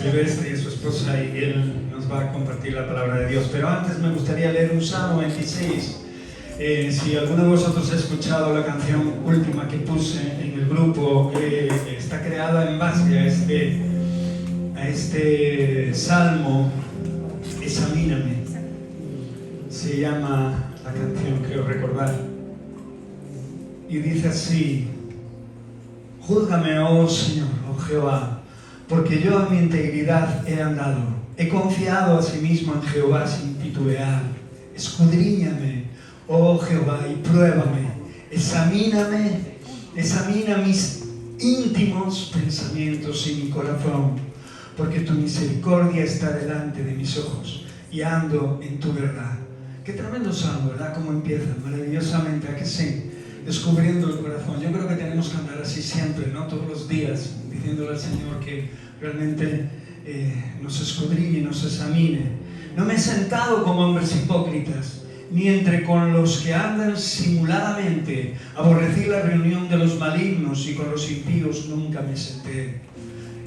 Silvestre y su esposa, y él nos va a compartir la palabra de Dios. Pero antes me gustaría leer un Salmo 26. Si alguno de vosotros ha escuchado la canción última que puse en el grupo, está creada en base a este Salmo, Examíname. Se llama la canción, creo recordar. Y dice así: Júzgame, oh Señor, oh Jehová, porque yo a mi integridad he andado. He confiado asimismo en Jehová sin titubear. Escudriñame, oh Jehová, y pruébame. Examina mis íntimos pensamientos y mi corazón, porque tu misericordia está delante de mis ojos y ando en tu verdad. Qué tremendo salmo, ¿verdad? Cómo empieza maravillosamente, ¿a que sí? Descubriendo el corazón. Yo creo que tenemos que andar así siempre, ¿no? Todos los días, diciéndole al Señor que realmente nos escudriñe, nos examine. No me he sentado con hombres hipócritas, ni entre con los que andan simuladamente. Aborrecí la reunión de los malignos, y con los impíos nunca me senté.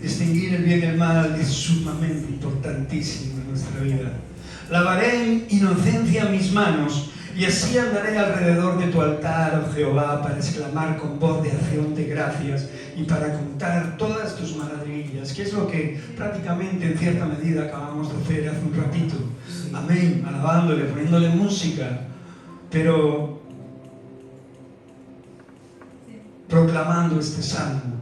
Distinguir el bien y el mal es sumamente importantísimo en nuestra vida. Lavaré en inocencia mis manos, y así andaré alrededor de tu altar, oh Jehová, para exclamar con voz de acción de gracias y para contar todas tus maravillas, que es lo que prácticamente en cierta medida acabamos de hacer hace un ratito. Amén, alabándole, poniéndole música, pero proclamando este salmo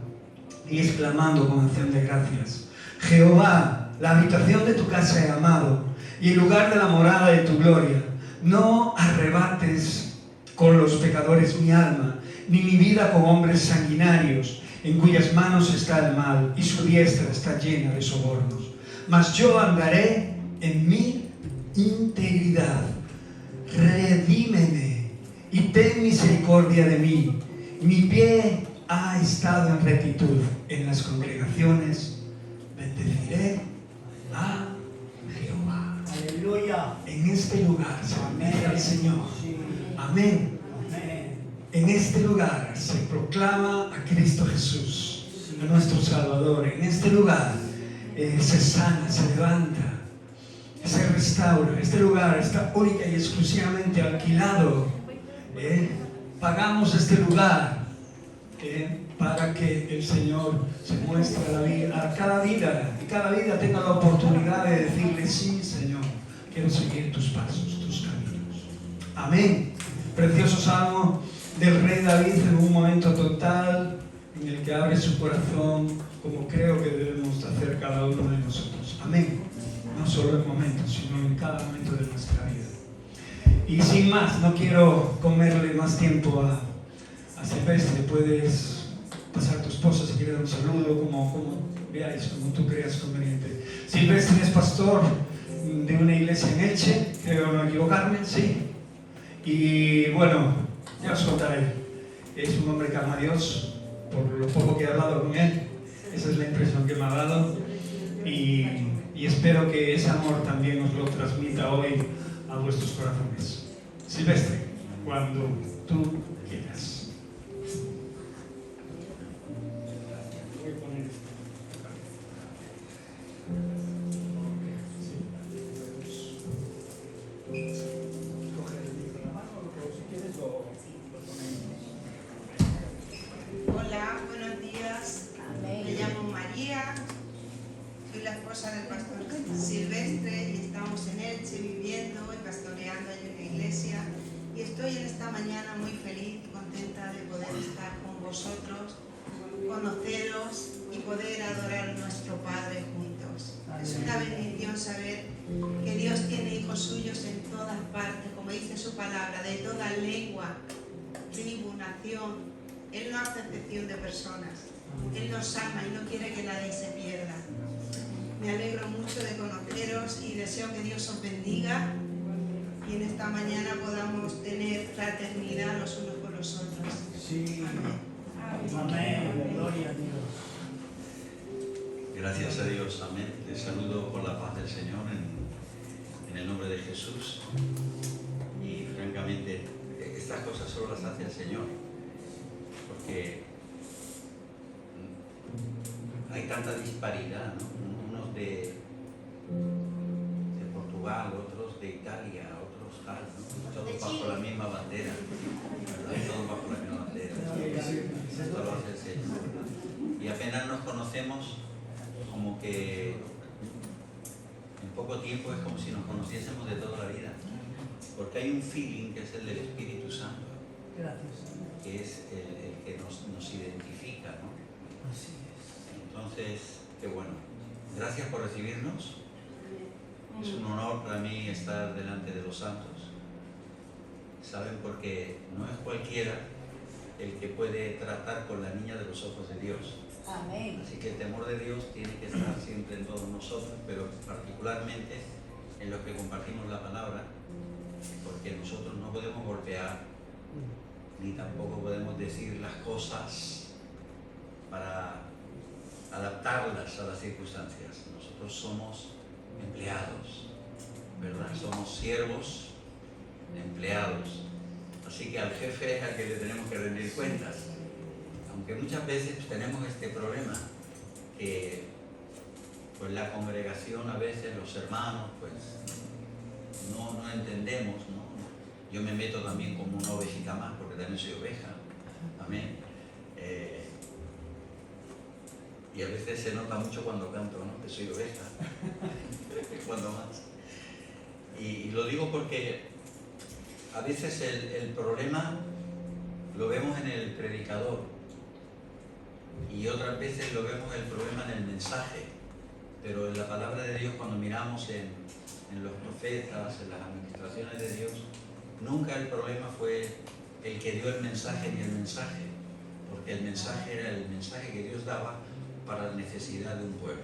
y exclamando con acción de gracias. Jehová, la habitación de tu casa he amado, y el lugar de la morada de tu gloria. No arrebates con los pecadores mi alma, ni mi vida con hombres sanguinarios, en cuyas manos está el mal, y su diestra está llena de sobornos. Mas yo andaré en mi integridad. Redímeme y ten misericordia de mí. Mi pie ha estado en rectitud. En las congregaciones bendeciré a Jehová. Aleluya. En este lugar se bendice al Señor. Amén. En este lugar se proclama a Cristo Jesús, a nuestro Salvador. En este lugar se sana, se levanta, se restaura. Este lugar está única y exclusivamente alquilado. Pagamos este lugar para que el Señor se muestre a cada vida, y cada vida tenga la oportunidad de decirle: sí, Señor, quiero seguir tus pasos, tus caminos. Amén. Precioso salmo del rey David, en un momento total en el que abre su corazón, como creo que debemos hacer cada uno de nosotros. Amén. No solo en momentos, sino en cada momento de nuestra vida. Y sin más, no quiero comerle más tiempo a Silvestre. Puedes pasar a tu esposa si quieres dar un saludo, como veáis, como tú creas conveniente. Silvestre es pastor de una iglesia en Elche, creo no equivocarme, sí. Y bueno, ya os contaré. Es un hombre que ama a Dios, por lo poco que he hablado con él. Esa es la impresión que me ha dado. Y espero que ese amor también os lo transmita hoy a vuestros corazones. Silvestre, cuando tú quieras. Hola, buenos días. Me llamo María, soy la esposa del pastor Silvestre y estamos en Elche viviendo y pastoreando en una iglesia, y estoy en esta mañana muy feliz y contenta de poder estar con vosotros, conoceros y poder adorar a nuestro Padre juntos. Es una bendición saber que Dios tiene hijos suyos en todas partes, como dice su palabra, de toda lengua, tribu, nación. Él no hace excepción de personas. Él nos ama y no quiere que nadie se pierda. Me alegro mucho de conoceros y deseo que Dios os bendiga y en esta mañana podamos tener fraternidad los unos con los otros. Sí. Amén. Amén. Gloria a Dios. Gracias a Dios, amén. Les saludo por la paz del Señor en el nombre de Jesús. Y francamente, estas cosas solo las hace el Señor, porque hay tanta disparidad, ¿no? Unos de Portugal, otros de Italia, otros tal, ¿no? Todos bajo la misma bandera, ¿verdad? Todos bajo la misma bandera. Esto lo hace el Señor. Y apenas nos conocemos, como que en poco tiempo es como si nos conociésemos de toda la vida. Porque hay un feeling que es el del Espíritu Santo, que es el que nos identifica, ¿no? Así es. Entonces, qué bueno. Gracias por recibirnos. Es un honor para mí estar delante de los santos. Saben, porque no es cualquiera el que puede tratar con la niña de los ojos de Dios. Amén. Así que el temor de Dios tiene que estar siempre en todos nosotros, pero particularmente en los que compartimos la palabra, porque nosotros no podemos golpear, ni tampoco podemos decir las cosas para adaptarlas a las circunstancias. Nosotros somos empleados, ¿verdad? Somos siervos, empleados. Así que al jefe es al que le tenemos que rendir cuentas. Aunque muchas veces tenemos este problema, que pues la congregación a veces, los hermanos, pues no entendemos, ¿no? Yo me meto también como una ovejita más, porque también soy oveja. Amén. Y a veces se nota mucho cuando canto, ¿no? Que soy oveja. Cuando más. Y lo digo porque a veces el problema lo vemos en el predicador y otras veces lo vemos el problema en el mensaje. Pero en la palabra de Dios, cuando miramos en los profetas, en las administraciones de Dios, nunca el problema fue el que dio el mensaje ni el mensaje, porque el mensaje era el mensaje que Dios daba para la necesidad de un pueblo.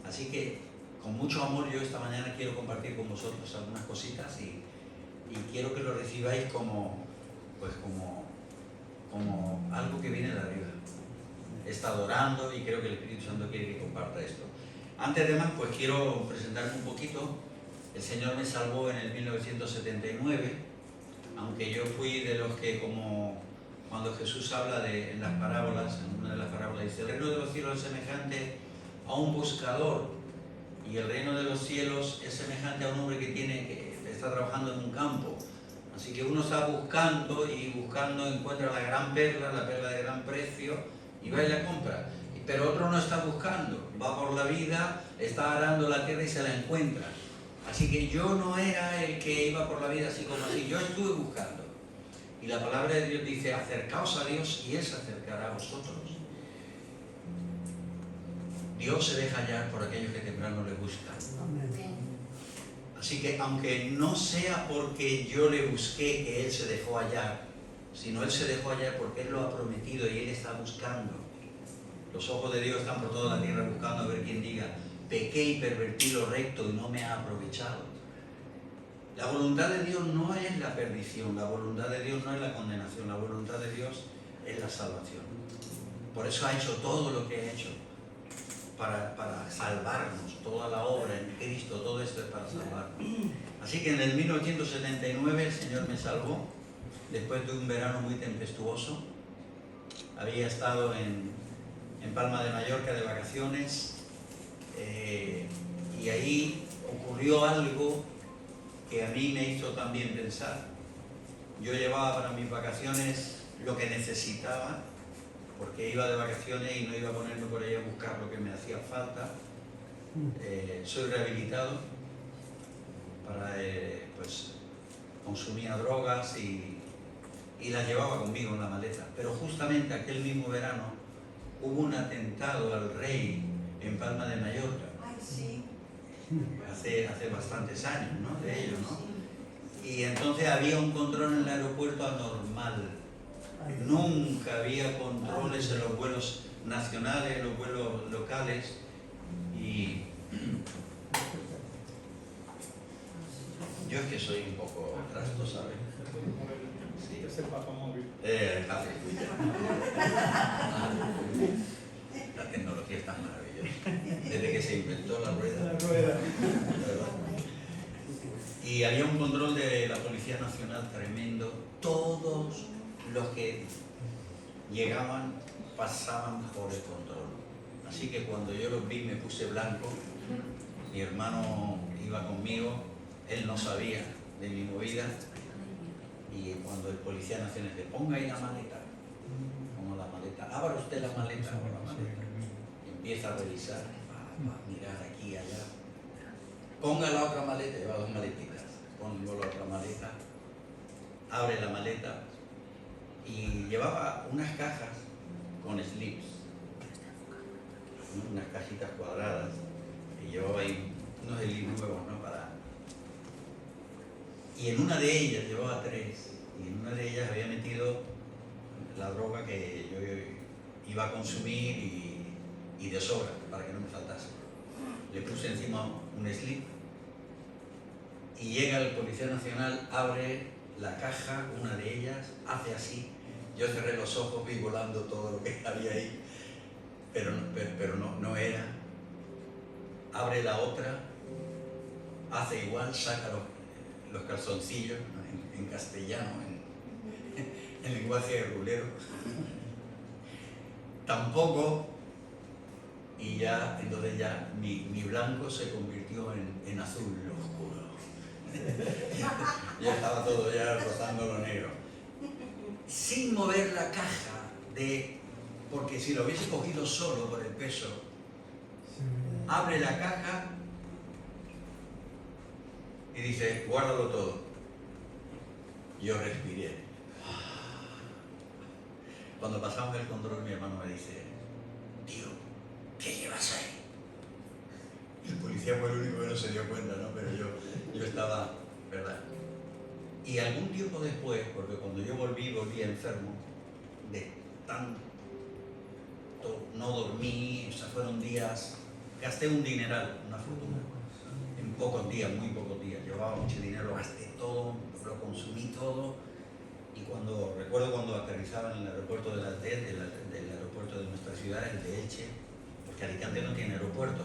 Así que con mucho amor yo esta mañana quiero compartir con vosotros algunas cositas y quiero que lo recibáis como algo que viene de arriba. He estado orando y creo que el Espíritu Santo quiere que comparta esto. Antes de más, pues quiero presentarme un poquito. El Señor me salvó en el 1979, aunque yo fui de los que, como cuando Jesús habla en las parábolas, en una de las parábolas dice: el reino de los cielos es semejante a un buscador, y el reino de los cielos es semejante a un hombre que está trabajando en un campo. Así que uno está buscando y buscando, encuentra la gran perla, la perla de gran precio, y va y la compra. Pero otro no está buscando, va por la vida, está arando la tierra y se la encuentra. Así que yo no era el que iba por la vida así como así, yo estuve buscando. Y la palabra de Dios dice: acercaos a Dios y Él se acercará a vosotros. Dios se deja hallar por aquellos que temprano le buscan. Así que aunque no sea porque yo le busqué que Él se dejó hallar, sino Él se dejó hallar porque Él lo ha prometido y Él está buscando. Los ojos de Dios están por toda la tierra buscando a ver quién diga: pequé y pervertí lo recto y no me ha aprovechado. La voluntad de Dios no es la perdición, la voluntad de Dios no es la condenación, la voluntad de Dios es la salvación. Por eso ha hecho todo lo que ha hecho, para salvarnos, toda la obra en Cristo, todo esto es para salvarnos. Así que en el 1979 el Señor me salvó, después de un verano muy tempestuoso. Había estado en Palma de Mallorca de vacaciones, y ahí ocurrió algo que a mí me hizo también pensar. Yo llevaba para mis vacaciones lo que necesitaba, porque iba de vacaciones y no iba a ponerme por ahí a buscar lo que me hacía falta. Soy rehabilitado, pues consumía drogas y las llevaba conmigo en la maleta. Pero justamente aquel mismo verano hubo un atentado al rey en Palma de Mallorca. Ay, sí. Hace bastantes años, ¿no? De ello, ¿no? Y entonces había un control en el aeropuerto anormal. Nunca había controles en los vuelos nacionales, en los vuelos locales. Y yo es que soy un poco trasto, ¿sabes? Sí. Es el papamóvil. La tecnología es tan maravillosa. Desde que se inventó la rueda. rueda. Y había un control de la Policía Nacional tremendo. Todos los que llegaban pasaban por el control. Así que cuando yo los vi me puse blanco. Mi hermano iba conmigo, él no sabía de mi movida. Y cuando el policía nacional dice, ponga ahí la maleta, pongo la maleta, abra usted la maleta, abra la maleta. Y empieza a revisar, a mirar aquí y allá. Ponga la otra maleta, lleva 2 maletitas, pongo la otra maleta, abre la maleta y llevaba unas cajas con slips, ¿no? Unas cajitas cuadradas, y llevaba ahí unos slips nuevos, ¿no? Y en una de ellas llevaba 3, y en una de ellas había metido la droga que yo iba a consumir y de sobra, para que no me faltase. Le puse encima un slip y llega el Policía Nacional, abre la caja, una de ellas, hace así. Yo cerré los ojos, vi volando todo lo que había ahí, pero no era. Abre la otra, hace igual, saca los calzoncillos, ¿no? en castellano, en lenguaje rulero. Tampoco. Y ya, entonces ya mi blanco se convirtió en azul oscuro. Ya estaba todo ya rozando lo negro. Sin mover la caja porque si lo hubiese cogido solo por el peso, abre la caja y dice, guárdalo todo. Yo respiré. Cuando pasamos el control, mi hermano me dice, tío, ¿qué llevas ahí? Y el policía fue el único que no se dio cuenta, ¿no? Pero yo estaba, ¿verdad? Y algún tiempo después, porque cuando yo volví enfermo, de tanto, no dormí, o sea, fueron días, gasté un dineral, una fortuna, en pocos días, muy pocos días. Llevaba mucho dinero, lo gasté todo, lo consumí todo. Y recuerdo cuando aterrizaba en el aeropuerto de del aeropuerto de nuestra ciudad, el de Elche, porque Alicante no tiene aeropuerto.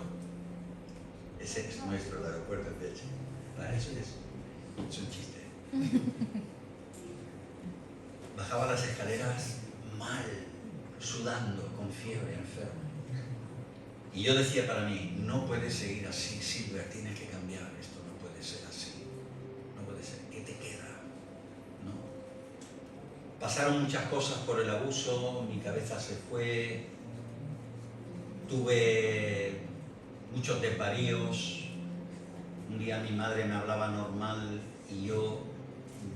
Ese es nuestro, el aeropuerto de Elche. Eso es un chiste. Bajaba las escaleras mal, sudando, con fiebre, enfermo. Y yo decía para mí, no puede seguir así, Silver, tienes que cambiar esto, no puede ser así. No puede ser, ¿qué te queda? ¿No? Pasaron muchas cosas por el abuso, mi cabeza se fue, tuve muchos desvaríos. Un día mi madre me hablaba normal y yo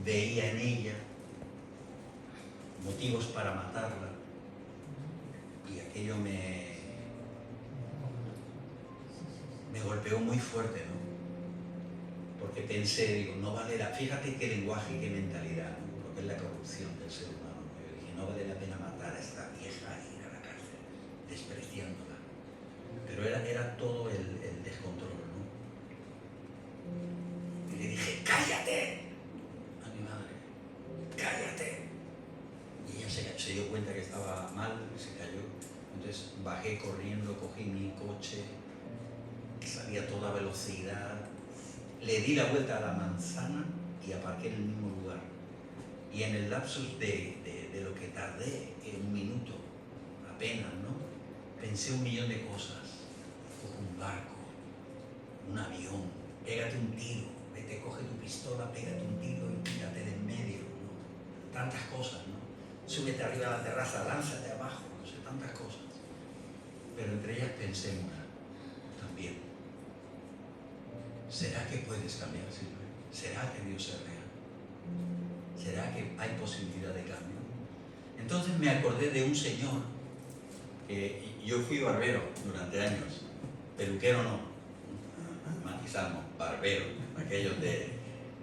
veía en ella motivos para matarla, y aquello me golpeó muy fuerte, ¿no? Porque pensé, digo, no vale fíjate qué lenguaje y qué mentalidad, ¿no? Lo que es la corrupción del ser humano, ¿no? Yo dije, no vale la pena matar a esta vieja y ir a la cárcel, despreciándola. Pero era todo el descontrol, ¿no? Y le dije, ¡cállate! A mi madre, ¡cállate! Y ella se dio cuenta que estaba mal, se cayó. Entonces bajé corriendo, cogí mi coche, salí a toda velocidad, le di la vuelta a la manzana y aparqué en el mismo lugar. Y en el lapsus de lo que tardé, en un minuto, apenas, ¿no? Pensé 1.000.000 de cosas. Coge un barco, un avión, pégate un tiro, vete, coge tu pistola, pégate un tiro y tírate del medio, ¿no? Tantas cosas, ¿no? Súbete arriba a la terraza, lánzate abajo, no sé, tantas cosas. Pero entre ellas pensé en una, también. ¿Será que puedes cambiar, Silvia? ¿Será que Dios es real? ¿Será que hay posibilidad de cambio? Entonces me acordé de un señor, que yo fui barbero durante años, peluquero no, matizamos, barbero, aquellos de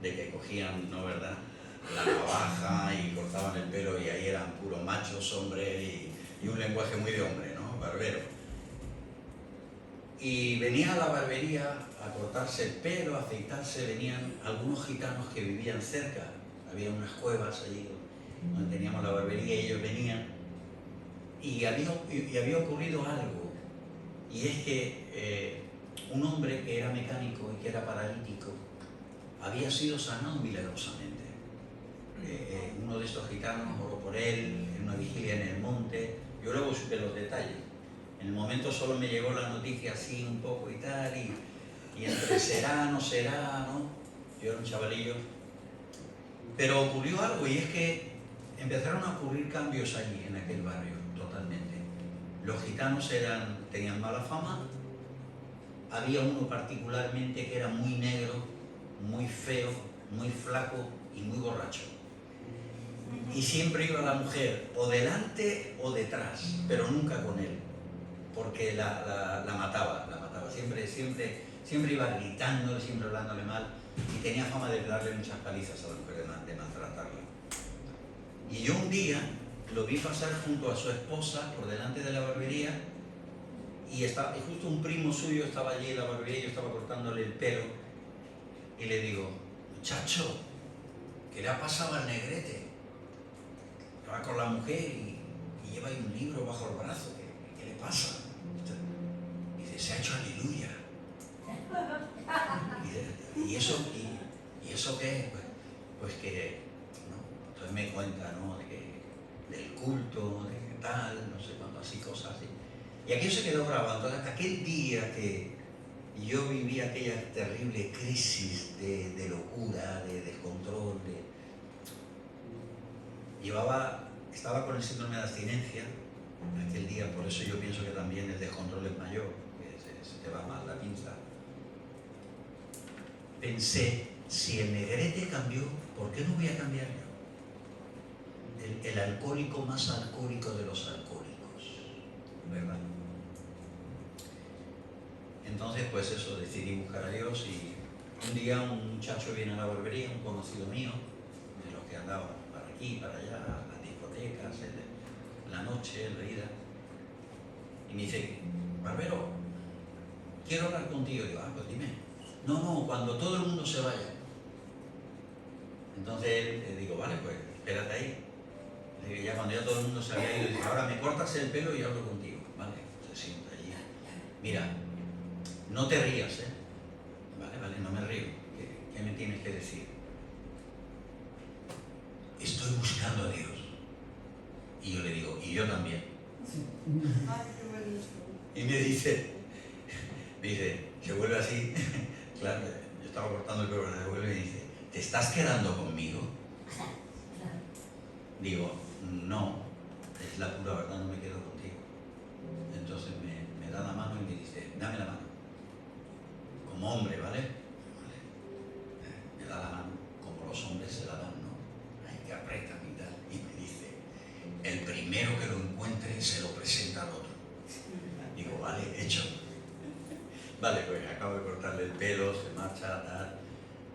que cogían, ¿no, verdad?, la navaja y cortaban el pelo y ahí eran puros machos, hombres y un lenguaje muy de hombre, ¿no? Barbero. Y venía a la barbería a cortarse el pelo, a afeitarse, venían algunos gitanos que vivían cerca, había unas cuevas allí donde teníamos la barbería y ellos venían, y había ocurrido algo, y es que un hombre que era mecánico y que era paralítico había sido sanado milagrosamente. Uno de estos gitanos oró por él en una vigilia en el monte. Yo luego supe los detalles. En el momento solo me llegó la noticia así un poco y tal, y entre será, no será, ¿no? Yo era un chavalillo. Pero ocurrió algo, y es que empezaron a ocurrir cambios allí, en aquel barrio, totalmente. Los gitanos tenían mala fama. Había uno particularmente que era muy negro, muy feo, muy flaco y muy borracho. Y siempre iba la mujer o delante o detrás, pero nunca con él, porque la mataba. Siempre iba gritando, siempre hablándole mal, y tenía fama de darle muchas palizas a la mujer, de maltratarla. Y yo un día lo vi pasar junto a su esposa por delante de la barbería, y justo un primo suyo estaba allí en la barbería, y yo estaba cortándole el pelo, y le digo: muchacho, ¿qué le ha pasado al negrete? Que va con la mujer y lleva ahí un libro bajo el brazo, ¿qué le pasa? Y dice: se ha hecho aleluya. ¿Y eso qué es? Pues que, ¿no? Entonces me cuenta, ¿no? Del culto, de qué tal, no sé cuánto, así, cosas así. Y aquello se quedó grabado. Entonces, aquel día que yo viví aquella terrible crisis de locura, de descontrol, estaba con el síndrome de abstinencia aquel día, por eso yo pienso que también el descontrol es mayor, que se te va más la pinza. Pensé, si el negrete cambió, ¿por qué no voy a cambiar yo? El alcohólico más alcohólico de los alcohólicos, ¿verdad? Entonces, pues eso, decidí buscar a Dios, y un día un muchacho viene a la barbería, un conocido mío, de los que andaban para aquí, para allá, las discotecas, la noche, la ida, y me dice: barbero, quiero hablar contigo. Y digo: pues dime. No, cuando todo el mundo se vaya. Entonces le digo: vale, pues espérate ahí. Le digo, ya cuando ya todo el mundo se había ido, dice: ahora me cortas el pelo y hablo contigo. Vale, se sienta allí. Mira, no te rías, ¿eh? Vale, no me río. ¿Qué me tienes que decir? Estoy buscando a Dios. Y yo le digo: y yo también. Y me dice, se vuelve así. Claro, yo estaba cortando el pelo, se vuelve y dice: ¿te estás quedando conmigo? Digo: no, es la pura verdad, no me quedo contigo. Entonces me da la mano y me dice: dame la mano. Como hombre, ¿vale? Me da la mano, como los hombres se la dan, ¿no? Hay que apretar y tal. Y me dice: el primero que lo encuentre se lo presenta al otro. Digo: vale, hecho. Vale, pues acabo de cortarle el pelo, se marcha, tal.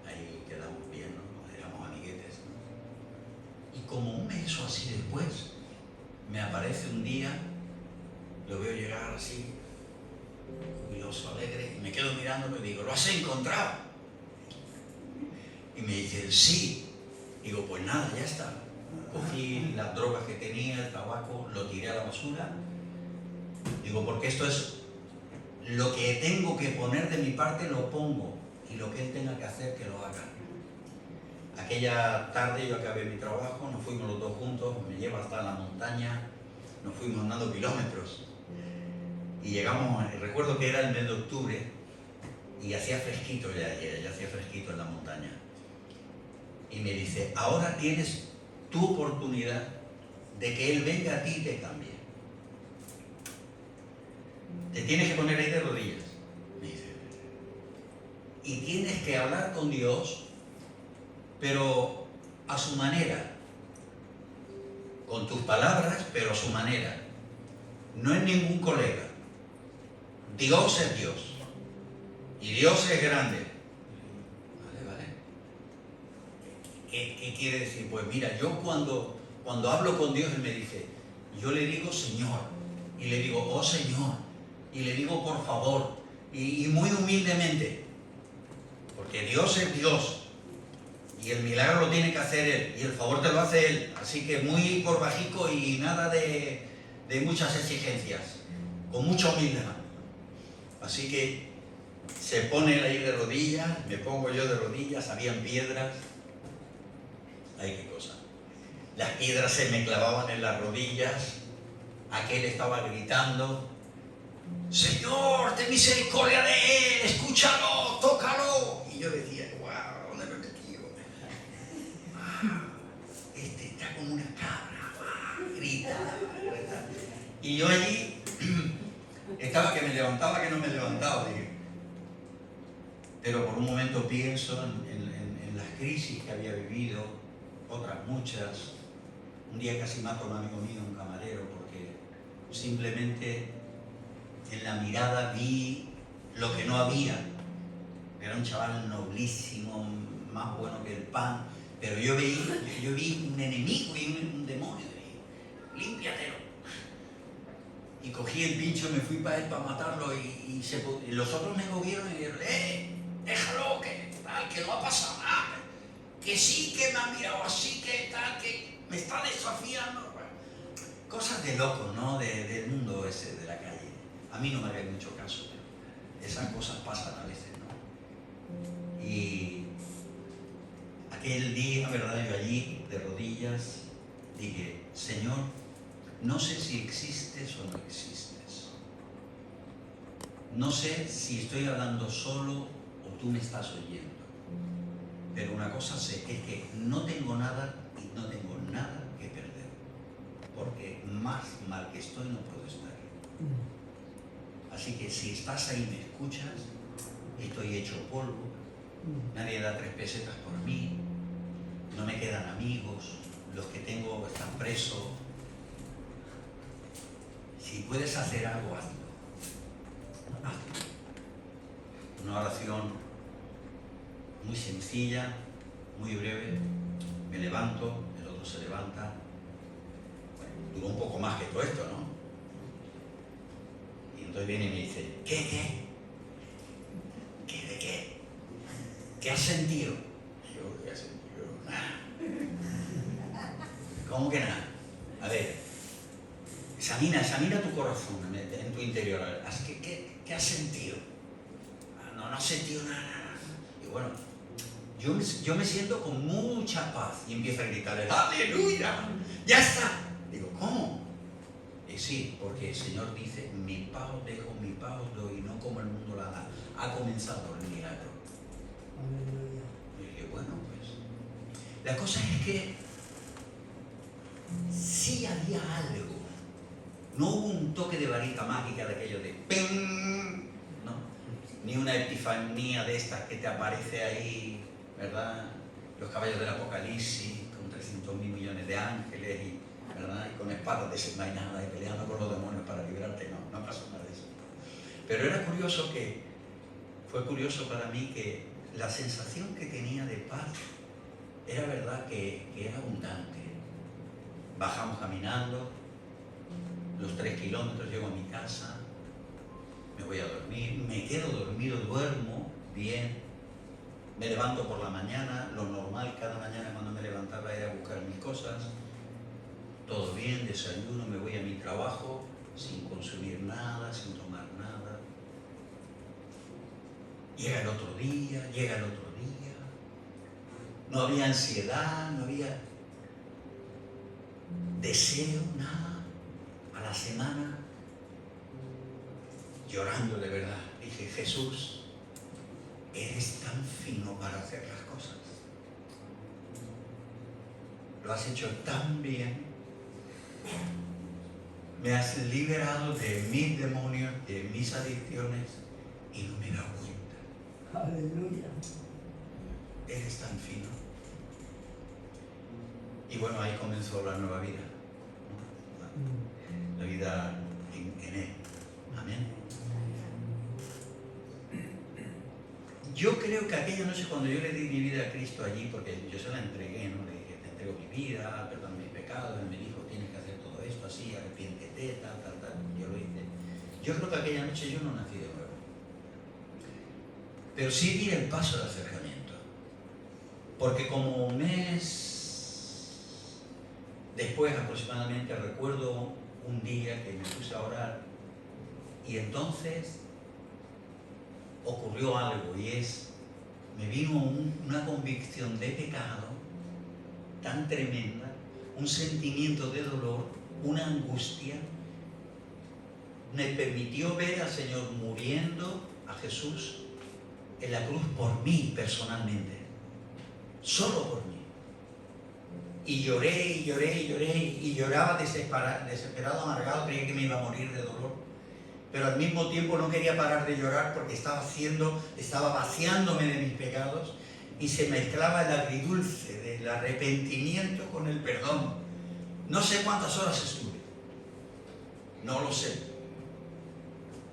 Ahí quedamos bien, ¿no? Nos éramos amiguetes, ¿no? Y como un mes o así después, me aparece un día, lo veo llegar así, jubiloso, alegre, y me quedo mirándolo y digo: ¿lo has encontrado? Y me dice: sí. Digo: pues nada, ya está. Cogí las drogas que tenía, el tabaco, lo tiré a la basura. Digo: porque esto es lo que tengo que poner de mi parte, lo pongo, y lo que él tenga que hacer, que lo haga. Aquella tarde yo acabé mi trabajo, nos fuimos los dos juntos, me lleva hasta la montaña, nos fuimos andando kilómetros, y llegamos, recuerdo que era el mes de octubre, y hacía fresquito ya hacía fresquito en la montaña. Y me dice: ahora tienes tu oportunidad de que él venga a ti y te cambie. Te tienes que poner ahí de rodillas, me dice, y tienes que hablar con Dios, pero a su manera, con tus palabras, pero a su manera. No es ningún colega. Dios es Dios, y Dios es grande. ¿Vale? ¿Qué quiere decir? Pues mira, yo cuando hablo con Dios, Él me dice, yo le digo Señor, y le digo: oh Señor, y le digo por favor, y muy humildemente, porque Dios es Dios, y el milagro lo tiene que hacer Él, y el favor te lo hace Él, así que muy por bajico y nada de muchas exigencias, con mucha humildad. Así que se pone Él ahí de rodillas, me pongo yo de rodillas, habían piedras, ay qué cosa, las piedras se me clavaban en las rodillas, aquel estaba gritando, Señor, ten misericordia de él, escúchalo, tócalo. Y yo decía, wow, ¿dónde me he metido? Este está como una cabra, grita. Y yo allí estaba que me levantaba, que no me levantaba, dije. Pero por un momento pienso en las crisis que había vivido, otras muchas. Un día casi mato a un amigo mío, un camarero, porque simplemente en la mirada vi lo que no había. Era un chaval noblísimo, más bueno que el pan, pero yo vi un enemigo y un demonio. Dije, límpiatelo. Y cogí el pincho y me fui para él para matarlo y los otros me movieron y dijeron, déjalo, que tal, que no ha pasado nada, que sí, que me ha mirado así, que tal, que me está desafiando. Bueno, cosas de locos, ¿no? Del mundo ese, de la calle. A mí no me hagáis mucho caso, pero esas cosas pasan a veces, ¿no? Y aquel día, ¿verdad? Yo allí, de rodillas, dije, Señor, no sé si existes o no existes. No sé si estoy hablando solo o tú me estás oyendo. Pero una cosa sé, es que no tengo nada y no tengo nada que perder. Porque más mal que estoy no puedo estar. Así que si estás ahí y me escuchas, estoy hecho polvo. Nadie da 3 pesetas por mí. No me quedan amigos. Los que tengo están presos. Si puedes hacer algo, hazlo. Hazlo. Una oración muy sencilla, muy breve. Me levanto, el otro se levanta. Bueno, duró un poco más que todo esto, ¿no? Y entonces viene y me dice, ¿qué? ¿Qué de qué? ¿Qué has sentido? Y yo, ¿qué has sentido? Nada. ¿Cómo que nada? A ver, examina tu corazón en tu interior. ¿Qué has sentido? No has sentido nada. Y bueno, yo me siento con mucha paz y empiezo a gritarle, ¡aleluya! ¡Ya está! Digo, ¿cómo? Y sí, porque el Señor dice, mi paz os dejo, mi paz os doy, no como el mundo la da. Ha comenzado el milagro. Aleluya. Y dije, bueno, pues, la cosa es que sí había algo. No hubo un toque de varita mágica de aquello de ¡ping! ¿No? Ni una epifanía de estas que te aparece ahí, ¿verdad? Los caballos del Apocalipsis con 300.000 millones de ángeles, ¿verdad? Y con espadas desenvainadas y peleando con los demonios para librarte. No pasó nada de eso. Pero fue curioso para mí que la sensación que tenía de paz era verdad que era abundante. Bajamos caminando, los 3 kilómetros, llego a mi casa, me voy a dormir, me quedo dormido, duermo bien, me levanto por la mañana, lo normal cada mañana cuando me levantaba era buscar mis cosas, todo bien, desayuno, me voy a mi trabajo sin consumir nada, sin tomar nada. Llega el otro día, no había ansiedad, no había deseo, nada. A la semana, llorando de verdad, dije, Jesús, eres tan fino para hacer las cosas. Lo has hecho tan bien. Me has liberado de mis demonios, de mis adicciones y no me he dado cuenta. Aleluya. Eres tan fino. Y bueno, ahí comenzó la nueva vida. La vida en Él. Amén. Yo creo que aquella noche cuando yo le di mi vida a Cristo allí, porque yo se la entregué, ¿no? Le dije, te entrego mi vida, perdón mis pecados, Él me dijo, tienes que hacer todo esto así, arrepiéntete, tal. Yo lo hice. Yo creo que aquella noche yo no nací de nuevo. Pero sí di el paso de acercamiento. Porque como un mes después aproximadamente recuerdo un día que me puse a orar y entonces ocurrió algo y me vino una convicción de pecado tan tremenda, un sentimiento de dolor, una angustia me permitió ver al Señor muriendo, a Jesús, en la cruz por mí personalmente, solo por mí. Y lloré, y lloré, y lloré, y lloraba desesperado, amargado, creía que me iba a morir de dolor. Pero al mismo tiempo no quería parar de llorar porque estaba vaciándome de mis pecados y se mezclaba el agridulce del arrepentimiento con el perdón. No sé cuántas horas estuve, no lo sé.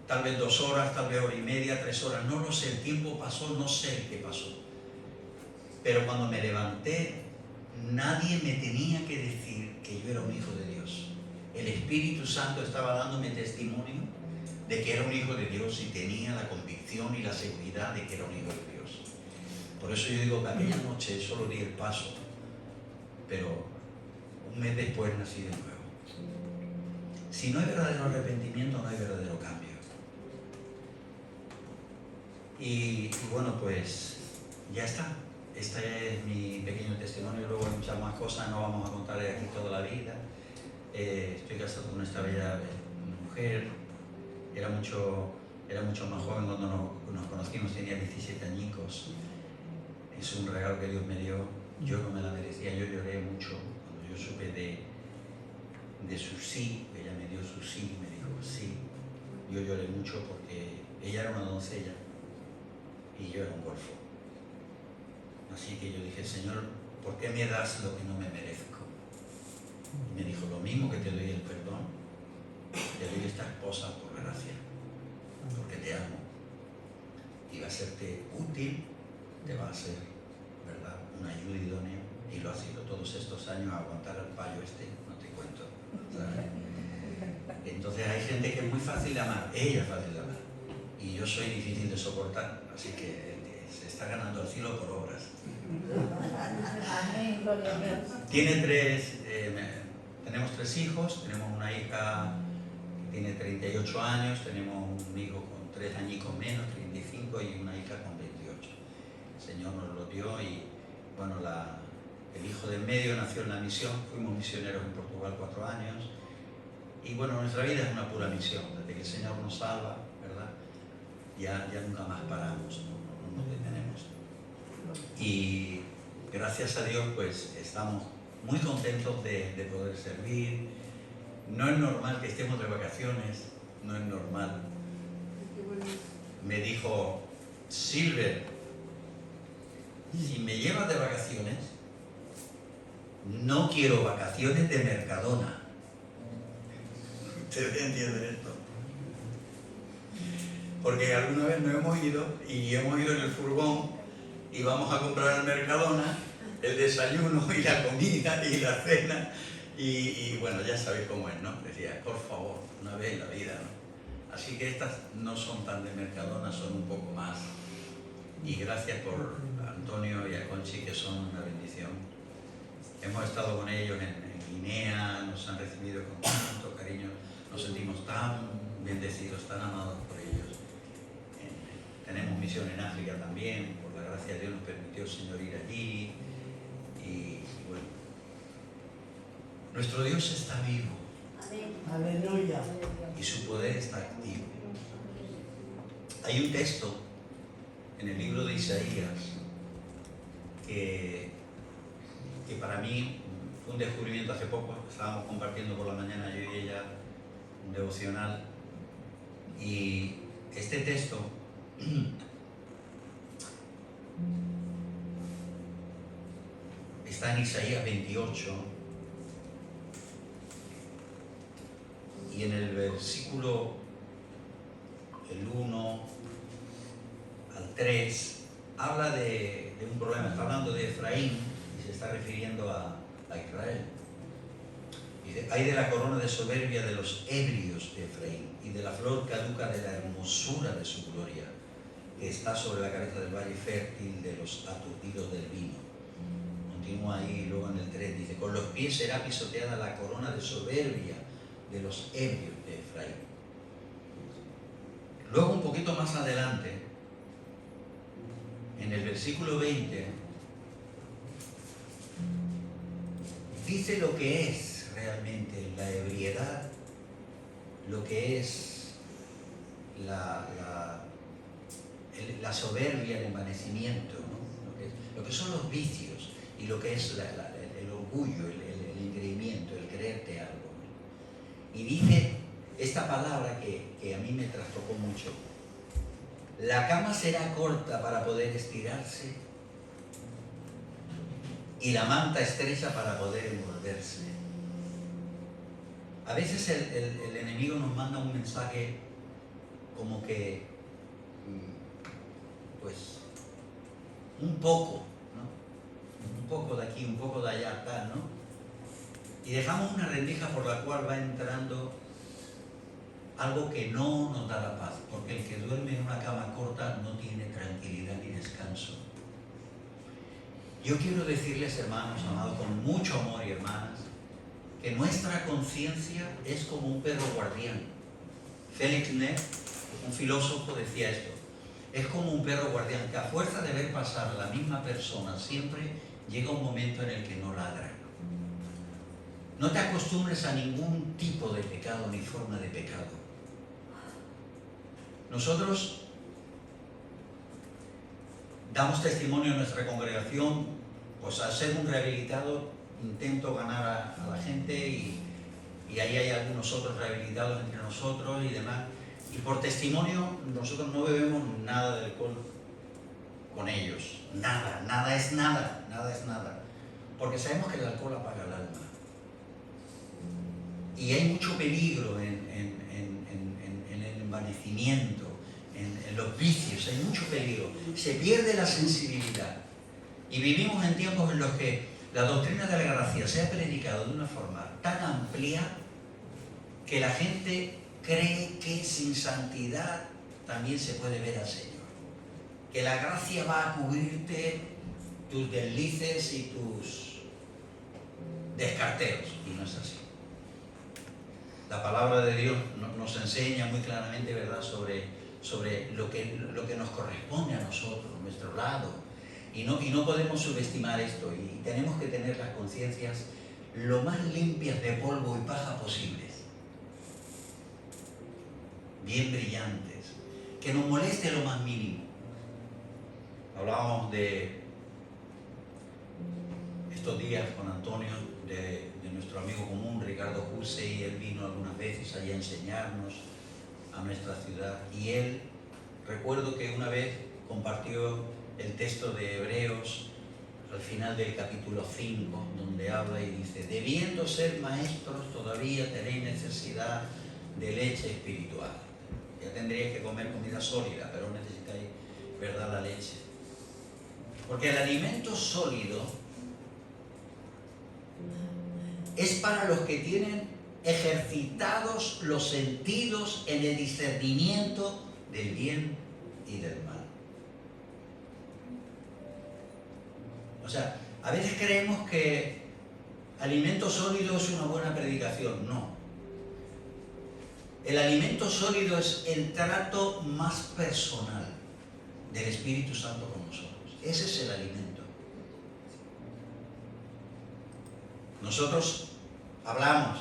Tal vez 2 horas, tal vez 1h30, 3 horas, no lo sé. El tiempo pasó, no sé qué pasó. Pero cuando me levanté, nadie me tenía que decir que yo era un hijo de Dios. El Espíritu Santo estaba dándome testimonio de que era un hijo de Dios y tenía la convicción y la seguridad de que era un hijo de Dios. Por eso yo digo que aquella noche solo di el paso, pero un mes después nací de nuevo. Si no hay verdadero arrepentimiento, no hay verdadero cambio. Y bueno, pues ya está. Este es mi pequeño testimonio. Luego hay muchas más cosas, no vamos a contar aquí toda la vida. Estoy casado con esta bella mujer. Era mucho más joven cuando nos conocimos, tenía 17 añicos. Es un regalo que Dios me dio. Yo no me la merecía, yo lloré mucho cuando yo supe de su sí. Ella me dio su sí, me dijo sí. Yo lloré mucho porque ella era una doncella y yo era un golfo. Así que yo dije, Señor, ¿por qué me das lo que no me merezco? Y me dijo, lo mismo que te doy el perdón, te doy esta esposa por gracia, porque te amo. Y va a serte útil, te va a ser, ¿verdad?, una ayuda idónea, y lo ha sido todos estos años. Aguantar al payo no te cuento, ¿sabes? Entonces hay gente que es muy fácil de amar, ella es fácil de amar, y yo soy difícil de soportar, así que se está ganando el cielo por obras. Amén, gloria a Dios. Tenemos 3 hijos, tenemos una hija que tiene 38 años, tenemos un hijo con 3 añicos menos, 35, y una hija con 28. El Señor nos lo dio y bueno, el hijo del medio nació en la misión, fuimos misioneros en Portugal 4 años y bueno, nuestra vida es una pura misión, desde que el Señor nos salva, ¿verdad? Ya nunca más paramos, no nos detenemos. Y gracias a Dios pues estamos muy contentos de poder servir. No es normal que estemos de vacaciones, no es normal. Me dijo, Silver, si me llevas de vacaciones, no quiero vacaciones de Mercadona. ¿Ustedes entienden esto? Porque alguna vez nos hemos ido y hemos ido en el furgón y vamos a comprar al Mercadona el desayuno y la comida y la cena y bueno, ya sabéis cómo es, ¿no? Decía, por favor, una vez en la vida, ¿no? Así que estas no son tan de Mercadona, son un poco más. Y gracias por Antonio y a Conchi, que son una bendición. Hemos estado con ellos en Guinea, nos han recibido con tanto cariño, nos sentimos tan bendecidos, tan amados por ellos. Tenemos misión en África también, por la gracia de Dios nos permitió el Señor ir allí. Y bueno, nuestro Dios está vivo. Aleluya. Y su poder está activo. Hay un texto en el libro de Isaías que para mí fue un descubrimiento hace poco. Estábamos compartiendo por la mañana yo y ella un devocional y este texto está en Isaías 28 y en el versículo el 1 al 3 habla de un problema. Está hablando de Efraín y se está refiriendo a Israel. Dice, hay de la corona de soberbia de los ebrios de Efraín y de la flor caduca de la hermosura de su gloria, que está sobre la cabeza del valle fértil de los aturdidos del vino. Continúa ahí, luego en el 3 dice, con los pies será pisoteada la corona de soberbia de los ebrios de Efraín. Luego un poquito más adelante, en el versículo 20, dice lo que es realmente la ebriedad, lo que es la soberbia, el envanecimiento, ¿no? Lo que son los vicios y lo que es el orgullo, el engreimiento, el creerte algo, ¿no? Y dice esta palabra que a mí me trastocó mucho: la cama será corta para poder estirarse y la manta estrecha para poder envolverse. A veces el enemigo nos manda un mensaje como que, pues, un poco, ¿no? Un poco de aquí, un poco de allá, tal, ¿no? Y dejamos una rendija por la cual va entrando algo que no nos da la paz, porque el que duerme en una cama corta no tiene tranquilidad ni descanso. Yo quiero decirles, hermanos amados, con mucho amor y hermanas, que nuestra conciencia es como un perro guardián. Félix Neff, un filósofo, decía esto: es como un perro guardián que a fuerza de ver pasar a la misma persona siempre llega un momento en el que no ladra. No te acostumbres a ningún tipo de pecado ni forma de pecado. Nosotros damos testimonio en nuestra congregación, pues al ser un rehabilitado intento ganar a la gente y ahí hay algunos otros rehabilitados entre nosotros y demás. Y por testimonio nosotros no bebemos nada de alcohol con ellos. Nada, nada es nada, nada es nada. Porque sabemos que el alcohol apaga el alma. Y hay mucho peligro en el envanecimiento, en los vicios, hay mucho peligro. Se pierde la sensibilidad. Y vivimos en tiempos en los que la doctrina de la gracia se ha predicado de una forma tan amplia que la gente cree que sin santidad también se puede ver al Señor. Que la gracia va a cubrirte tus deslices y tus descarteos. Y no es así. La palabra de Dios nos enseña muy claramente, ¿verdad?, sobre lo que nos corresponde a nosotros, nuestro lado. Y no podemos subestimar esto. Y tenemos que tener las conciencias lo más limpias de polvo y paja posibles. Bien brillantes. Que nos moleste lo más mínimo. Hablábamos de estos días con Antonio de nuestro amigo común Ricardo Curse, y él vino algunas veces allá a enseñarnos a nuestra ciudad, y él, recuerdo que una vez compartió el texto de Hebreos al final del capítulo 5, donde habla y dice: debiendo ser maestros todavía tenéis necesidad de leche espiritual. Ya tendríais que comer comida sólida, pero necesitáis, ¿verdad?, la leche. Porque el alimento sólido es para los que tienen ejercitados los sentidos en el discernimiento del bien y del mal. O sea, a veces creemos que alimento sólido es una buena predicación. No. El alimento sólido es el trato más personal del Espíritu Santo con nosotros. Ese es el alimento. Nosotros hablamos,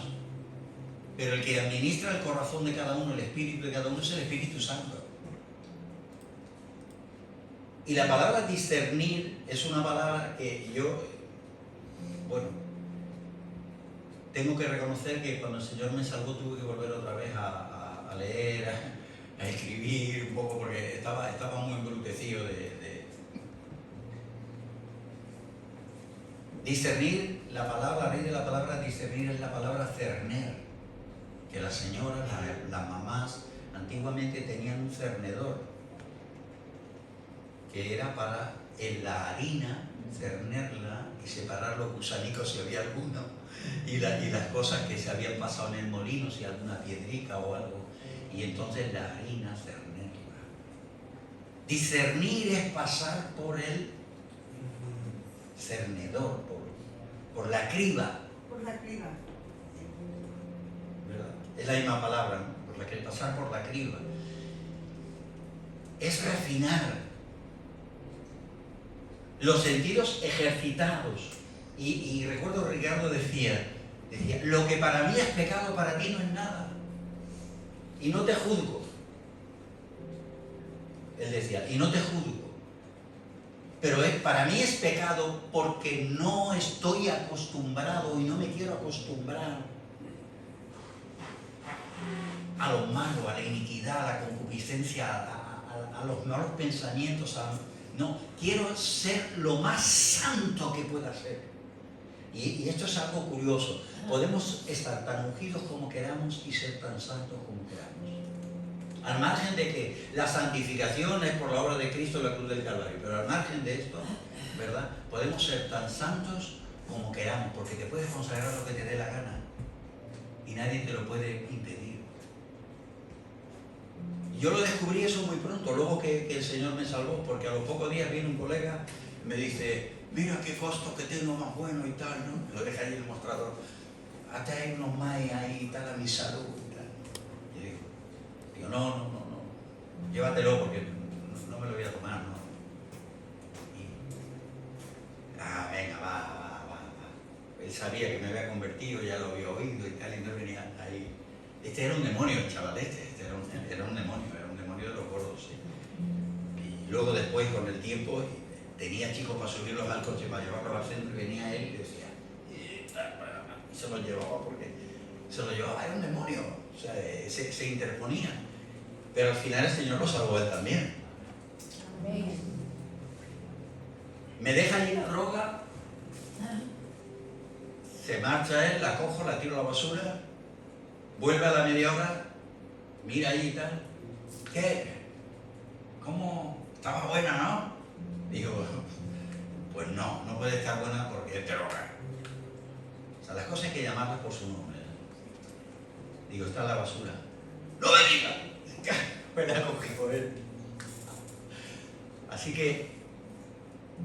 pero el que administra el corazón de cada uno, el espíritu de cada uno, es el Espíritu Santo. Y la palabra discernir es una palabra que yo, bueno, tengo que reconocer que cuando el Señor me salvó tuve que volver otra vez a leer, a escribir un poco, porque estaba muy embrutecido de discernir. La palabra, raíz de la palabra discernir es la palabra cerner, que las señoras, las mamás, antiguamente tenían un cernedor, que era para en la harina cernerla y separar los gusanicos si había alguno, y las cosas que se habían pasado en el molino, si alguna piedrica o algo, y entonces la harina cernerla. Discernir es pasar por el cernedor, por la criba. Por la criba. ¿Verdad? Es la misma palabra, ¿no? Por la que pasar por la criba. Es refinar los sentidos ejercitados. Y recuerdo Ricardo decía, lo que para mí es pecado, para ti no es nada. Y no te juzgo. Él decía, y no te juzgo. Pero para mí es pecado porque no estoy acostumbrado y no me quiero acostumbrar a lo malo, a la iniquidad, a la concupiscencia, a los malos pensamientos. No, quiero ser lo más santo que pueda ser. Y esto es algo curioso. Podemos estar tan ungidos como queramos y ser tan santos como queramos. Al margen de que la santificación es por la obra de Cristo en la cruz del Calvario, pero al margen de esto, ¿verdad? Podemos ser tan santos como queramos, porque te puedes consagrar lo que te dé la gana y nadie te lo puede impedir. Yo lo descubrí eso muy pronto, luego que el Señor me salvó, porque a los pocos días viene un colega y me dice, mira qué costo que tengo más bueno y tal, ¿no? Lo deja ahí en el mostrador. Hasta hay unos maíz ahí y tal a mi salud y tal. Y digo, no, llévatelo porque no me lo voy a tomar, ¿no? Y, venga, va. Él sabía que me había convertido, ya lo había oído y tal, y no venía ahí. Este era un demonio, el chaval era un demonio de los gordos, ¿sí? Y luego después, con el tiempo, tenía chicos para subirlos al coche, para llevarlos al centro, y venía él y decía, y se los llevaba porque era un demonio, o sea, se interponía. Pero al final el Señor lo salvó a él también. Amén. Me deja allí la droga, se marcha él, la cojo, la tiro a la basura, vuelve a la media hora, mira ahí y tal. ¿Qué? ¿Cómo? Estaba buena, ¿no? Digo, pues no puede estar buena porque es droga. O sea, las cosas hay que llamarlas por su nombre. Digo, está en la basura. ¡No me digas! Me la cogí por él. Así que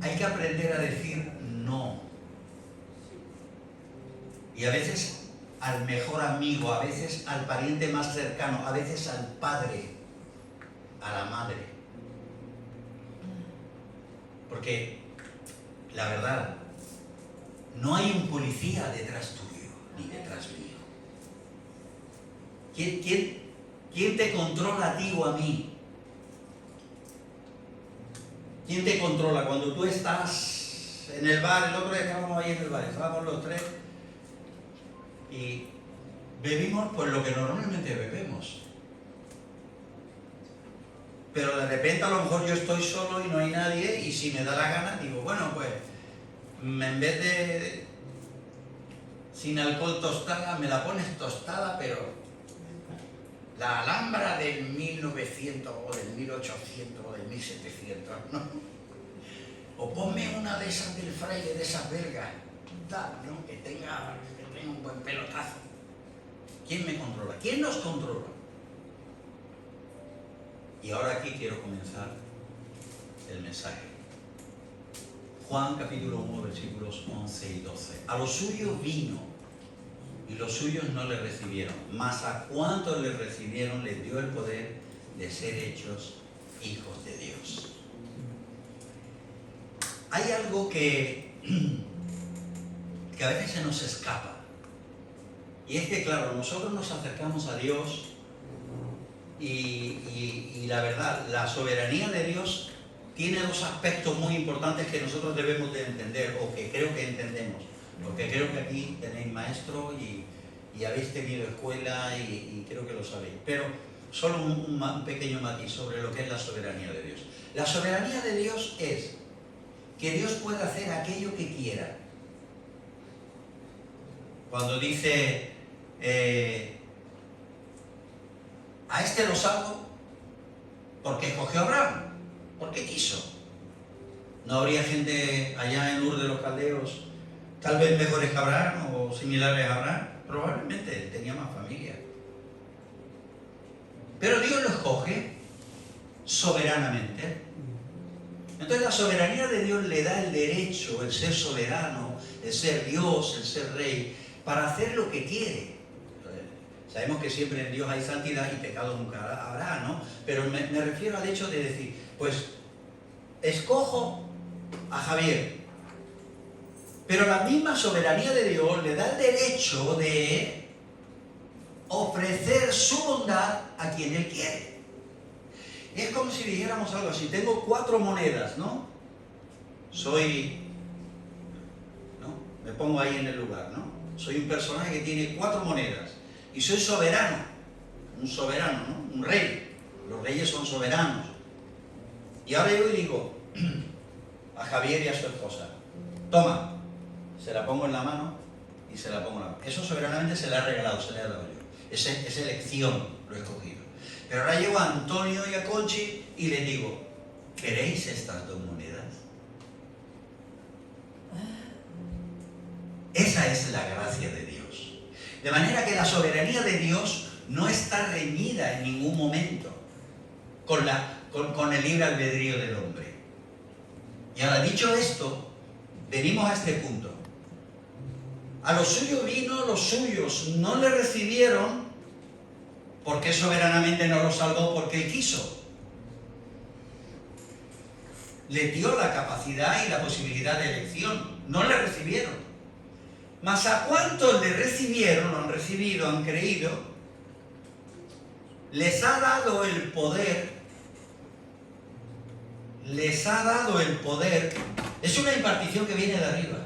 hay que aprender a decir no. Y a veces al mejor amigo, a veces al pariente más cercano, a veces al padre, a la madre. Porque la verdad, no hay un policía detrás tuyo ni detrás mío. ¿Quién te controla a ti o a mí? ¿Quién te controla cuando tú estás en el bar? El otro día estábamos ahí en el bar, estábamos los tres y bebimos pues lo que normalmente bebemos. Pero de repente a lo mejor yo estoy solo y no hay nadie y si me da la gana digo, bueno pues en vez de sin alcohol tostada, me la pones tostada pero la Alhambra del 1900 o del 1800 o del 1700, ¿no? O ponme una de esas del fraile, de esas belgas, tal, ¿no? Que tenga un buen pelotazo. ¿Quién me controla? ¿Quién nos controla? Y ahora aquí quiero comenzar el mensaje. Juan capítulo 1, versículos 11 y 12. A los suyos vino y los suyos no le recibieron, mas a cuantos le recibieron les dio el poder de ser hechos hijos de Dios. Hay algo que a veces se nos escapa, y es que claro, nosotros nos acercamos a Dios y la verdad, la soberanía de Dios tiene dos aspectos muy importantes que nosotros debemos de entender, o que creo que entendemos. Porque creo que aquí tenéis maestro y habéis tenido escuela y creo que lo sabéis. Pero solo un pequeño matiz sobre lo que es la soberanía de Dios. La soberanía de Dios es que Dios puede hacer aquello que quiera. Cuando dice, a este lo salvo porque escogió a Abraham, porque quiso. No habría gente allá en Ur de los Caldeos tal vez mejores que Abraham o similares a Abraham, probablemente él tenía más familia. Pero Dios lo escoge soberanamente. Entonces la soberanía de Dios le da el derecho, el ser soberano, el ser Dios, el ser rey, para hacer lo que quiere. Sabemos que siempre en Dios hay santidad y pecado nunca habrá, ¿no? Pero me refiero al hecho de decir, pues, escojo a Javier, pero la misma soberanía de Dios le da el derecho de ofrecer su bondad a quien Él quiere. Es como si dijéramos algo así, tengo 4 monedas, ¿no? Soy, ¿no? Me pongo ahí en el lugar, ¿no? Soy un personaje que tiene 4 monedas y soy soberano, un soberano, ¿no? Un rey. Los reyes son soberanos. Y ahora yo digo a Javier y a su esposa, toma, se la pongo en la mano y se la pongo en la mano. Eso soberanamente se le ha regalado, se le ha dado yo. Es elección, lo he escogido. Pero ahora llevo a Antonio y a Conchi y les digo, ¿queréis estas 2 monedas? Esa es la gracia de Dios. De manera que la soberanía de Dios no está reñida en ningún momento con el libre albedrío del hombre. Y ahora, dicho esto, venimos a este punto. A los suyos vino, los suyos no le recibieron, porque soberanamente no los salvó porque Él quiso. Le dio la capacidad y la posibilidad de elección. No le recibieron. Mas a cuántos le recibieron, lo han recibido, han creído, les ha dado el poder. Les ha dado el poder. Es una impartición que viene de arriba.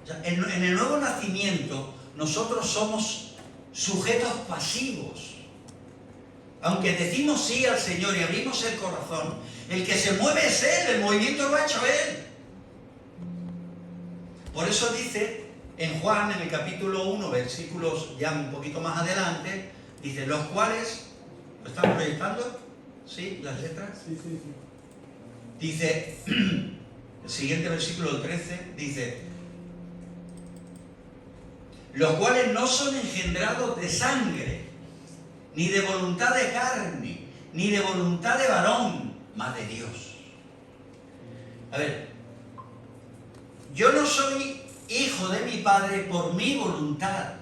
O sea, en el nuevo nacimiento nosotros somos sujetos pasivos. Aunque decimos sí al Señor y abrimos el corazón, el que se mueve es Él, el movimiento lo ha hecho Él. Por eso dice en Juan, en el capítulo 1, versículos ya un poquito más adelante, dice, los cuales, ¿lo estamos proyectando? ¿Sí? ¿Las letras? Sí. Dice, el siguiente versículo, el 13, dice, los cuales no son engendrados de sangre, ni de voluntad de carne, ni de voluntad de varón, mas de Dios. A ver, yo no soy hijo de mi padre por mi voluntad.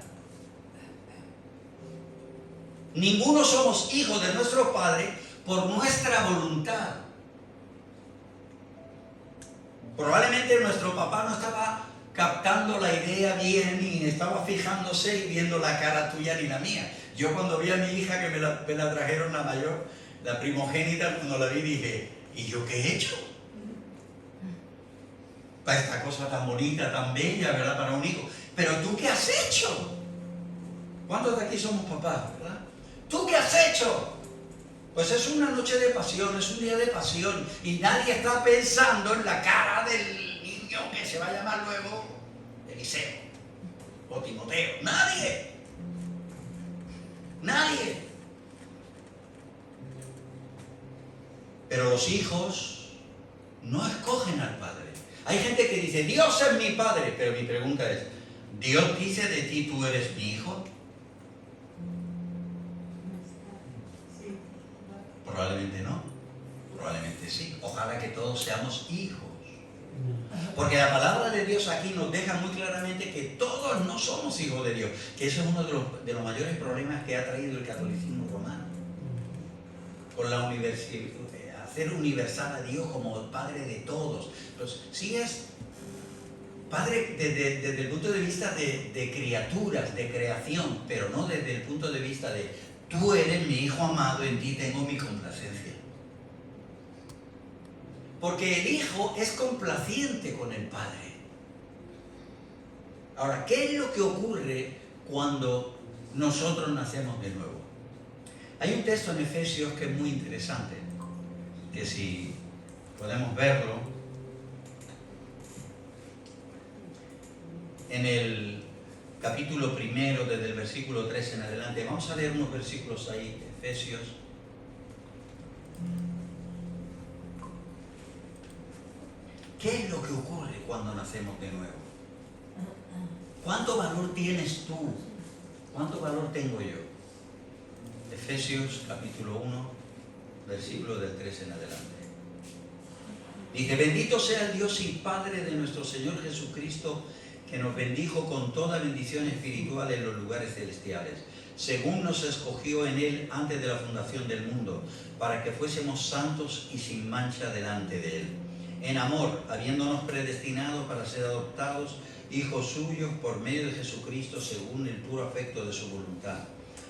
Ninguno somos hijos de nuestro padre por nuestra voluntad. Probablemente nuestro papá no estaba captando la idea bien y estaba fijándose y viendo la cara tuya ni la mía. Yo cuando vi a mi hija que me la trajeron la mayor, la primogénita, cuando la vi dije, ¿y yo qué he hecho? Para esta cosa tan bonita, tan bella, ¿verdad? Para un hijo. Pero ¿tú qué has hecho? ¿Cuántos de aquí somos papás, verdad? ¿Tú qué has hecho? Pues es una noche de pasión, es un día de pasión. Y nadie está pensando en la cara del niño que se va a llamar luego Eliseo o Timoteo. ¡Nadie! ¡Nadie! Pero los hijos no escogen al padre. Hay gente que dice, Dios es mi padre, pero mi pregunta es, ¿Dios dice de ti, tú eres mi hijo? Probablemente no, probablemente sí. Ojalá que todos seamos hijos. Porque la palabra de Dios aquí nos deja muy claramente que todos no somos hijos de Dios, que eso es uno de los mayores problemas que ha traído el catolicismo romano. Con la hacer universal a Dios como el Padre de todos. Pues sí es Padre desde el punto de vista de criaturas, de creación, pero no desde el punto de vista de tú eres mi hijo amado, en ti tengo mi complacencia. Porque el hijo es complaciente con el Padre. Ahora, ¿qué es lo que ocurre cuando nosotros nacemos de nuevo? Hay un texto en Efesios que es muy interesante, que si podemos verlo, en el capítulo 1, desde el versículo 3 en adelante, vamos a leer unos versículos ahí, Efesios. ¿Qué es lo que ocurre cuando nacemos de nuevo? ¿Cuánto valor tienes tú? ¿Cuánto valor tengo yo? Efesios capítulo 1, versículo del 3 en adelante. Dice, bendito sea el Dios y Padre de nuestro Señor Jesucristo, que nos bendijo con toda bendición espiritual en los lugares celestiales, según nos escogió en Él antes de la fundación del mundo, para que fuésemos santos y sin mancha delante de Él. En amor, habiéndonos predestinado para ser adoptados hijos suyos por medio de Jesucristo, según el puro afecto de su voluntad,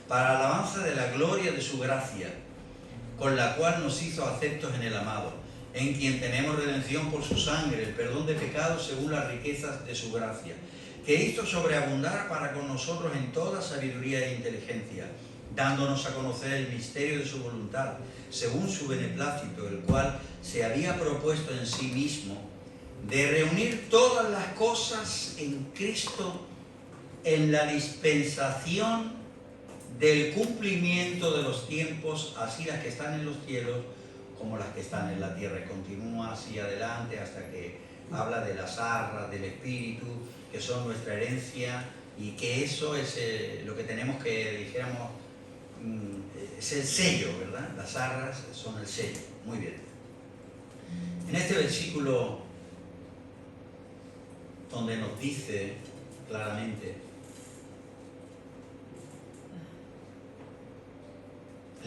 para alabanza de la gloria de su gracia, con la cual nos hizo aceptos en el amado, en quien tenemos redención por su sangre, el perdón de pecados según las riquezas de su gracia, que hizo sobreabundar para con nosotros en toda sabiduría e inteligencia, dándonos a conocer el misterio de su voluntad, según su beneplácito, el cual se había propuesto en sí mismo, de reunir todas las cosas en Cristo en la dispensación del cumplimiento de los tiempos, así las que están en los cielos como las que están en la tierra. Y continúa así adelante hasta que habla de las arras, del Espíritu, que son nuestra herencia, y que eso es lo que tenemos que, dijéramos, es el sello, ¿verdad? Las arras son el sello. Muy bien. En este versículo, donde nos dice claramente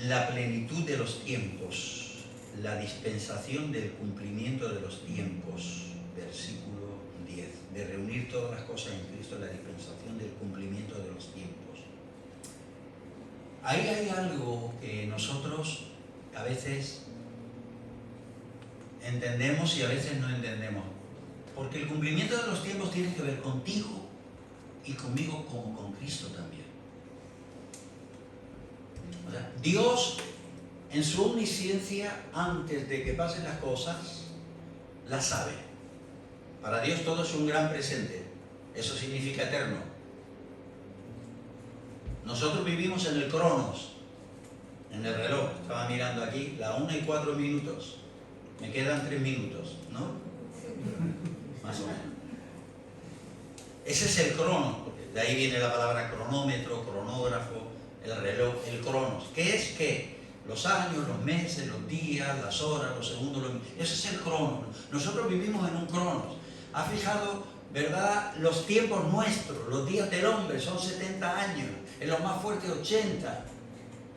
la plenitud de los tiempos, la dispensación del cumplimiento de los tiempos, versículo 10, de reunir todas las cosas en Cristo, la dispensación del cumplimiento de los tiempos. Ahí hay algo que nosotros a veces entendemos y a veces no entendemos, porque el cumplimiento de los tiempos tiene que ver contigo y conmigo como con Cristo también. O sea, Dios, en su omnisciencia, antes de que pasen las cosas, las sabe. Para Dios todo es un gran presente. Eso significa eterno. Nosotros vivimos en el cronos, en el reloj. Estaba mirando aquí, la 1:04. Me quedan 3 minutos, ¿no? Más o menos. Ese es el cronos, porque de ahí viene la palabra cronómetro, cronógrafo, el reloj, el cronos. ¿Qué es qué? Los años, los meses, los días, las horas, los segundos, ese es el cronos. Nosotros vivimos en un cronos. ¿Ha fijado, verdad, los tiempos nuestros? Los días del hombre son 70 años, en los más fuertes 80.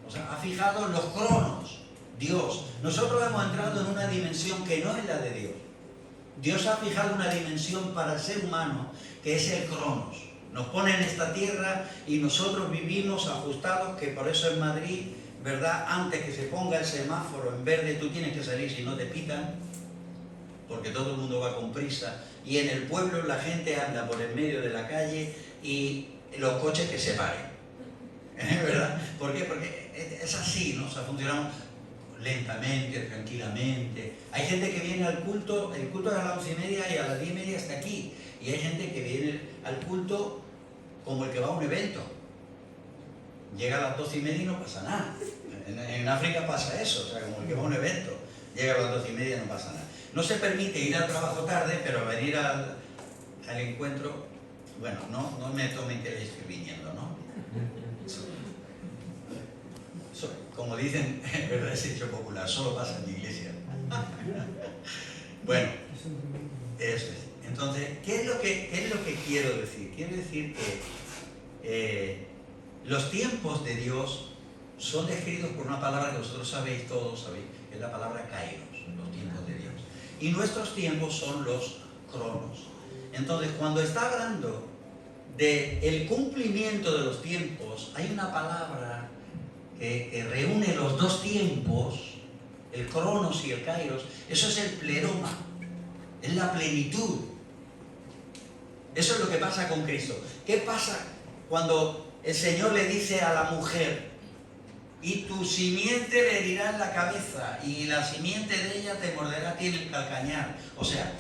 O sea, ¿ha fijado los cronos? Dios. Nosotros hemos entrado en una dimensión que no es la de Dios. Dios ha fijado una dimensión para el ser humano que es el cronos. Nos pone en esta tierra y nosotros vivimos ajustados, que por eso en Madrid, ¿verdad? Antes que se ponga el semáforo en verde, tú tienes que salir si no te pitan, porque todo el mundo va con prisa. Y en el pueblo la gente anda por el medio de la calle y los coches que se paren. ¿Verdad? ¿Por qué? Porque es así, ¿no? O sea, funcionamos lentamente, tranquilamente. Hay gente que viene al culto, el culto es a las 11:30 y a las 10:30 está aquí. Y hay gente que viene al culto como el que va a un evento. Llega a las 12:30 y no pasa nada. En África pasa eso, o sea, como el que va a un evento. Llega a las 12:30 y no pasa nada. No se permite ir al trabajo tarde, pero venir al encuentro, bueno, no me tomen que estoy viniendo, ¿no? Como dicen, ¿verdad? Es hecho popular, solo pasa en mi iglesia. Bueno, eso es. Entonces, ¿qué es lo que quiero decir? Quiero decir que los tiempos de Dios son descritos por una palabra que vosotros sabéis, todos sabéis, que es la palabra kairos, los tiempos de Dios. Y nuestros tiempos son los cronos. Entonces, cuando está hablando del cumplimiento de los tiempos, hay una palabra que reúne los dos tiempos, el cronos y el kairos. Eso es el pleroma, es la plenitud. Eso es lo que pasa con Cristo. ¿Qué pasa cuando el Señor le dice a la mujer: y tu simiente le herirá en la cabeza y la simiente de ella te morderá a ti en el calcañar? O sea,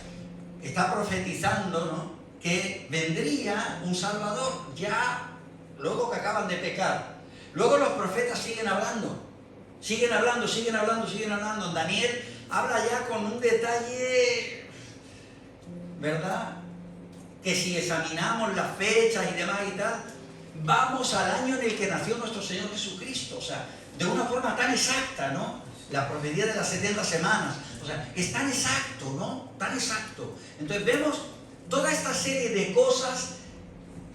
está profetizando, ¿no?, que vendría un Salvador, ya luego que acaban de pecar. Luego los profetas siguen hablando. Daniel habla ya con un detalle, ¿verdad?, que si examinamos las fechas y demás y tal, vamos al año en el que nació nuestro Señor Jesucristo. O sea, de una forma tan exacta, ¿no? La profecía de las 70 semanas. O sea, es tan exacto, ¿no? Tan exacto. Entonces vemos toda esta serie de cosas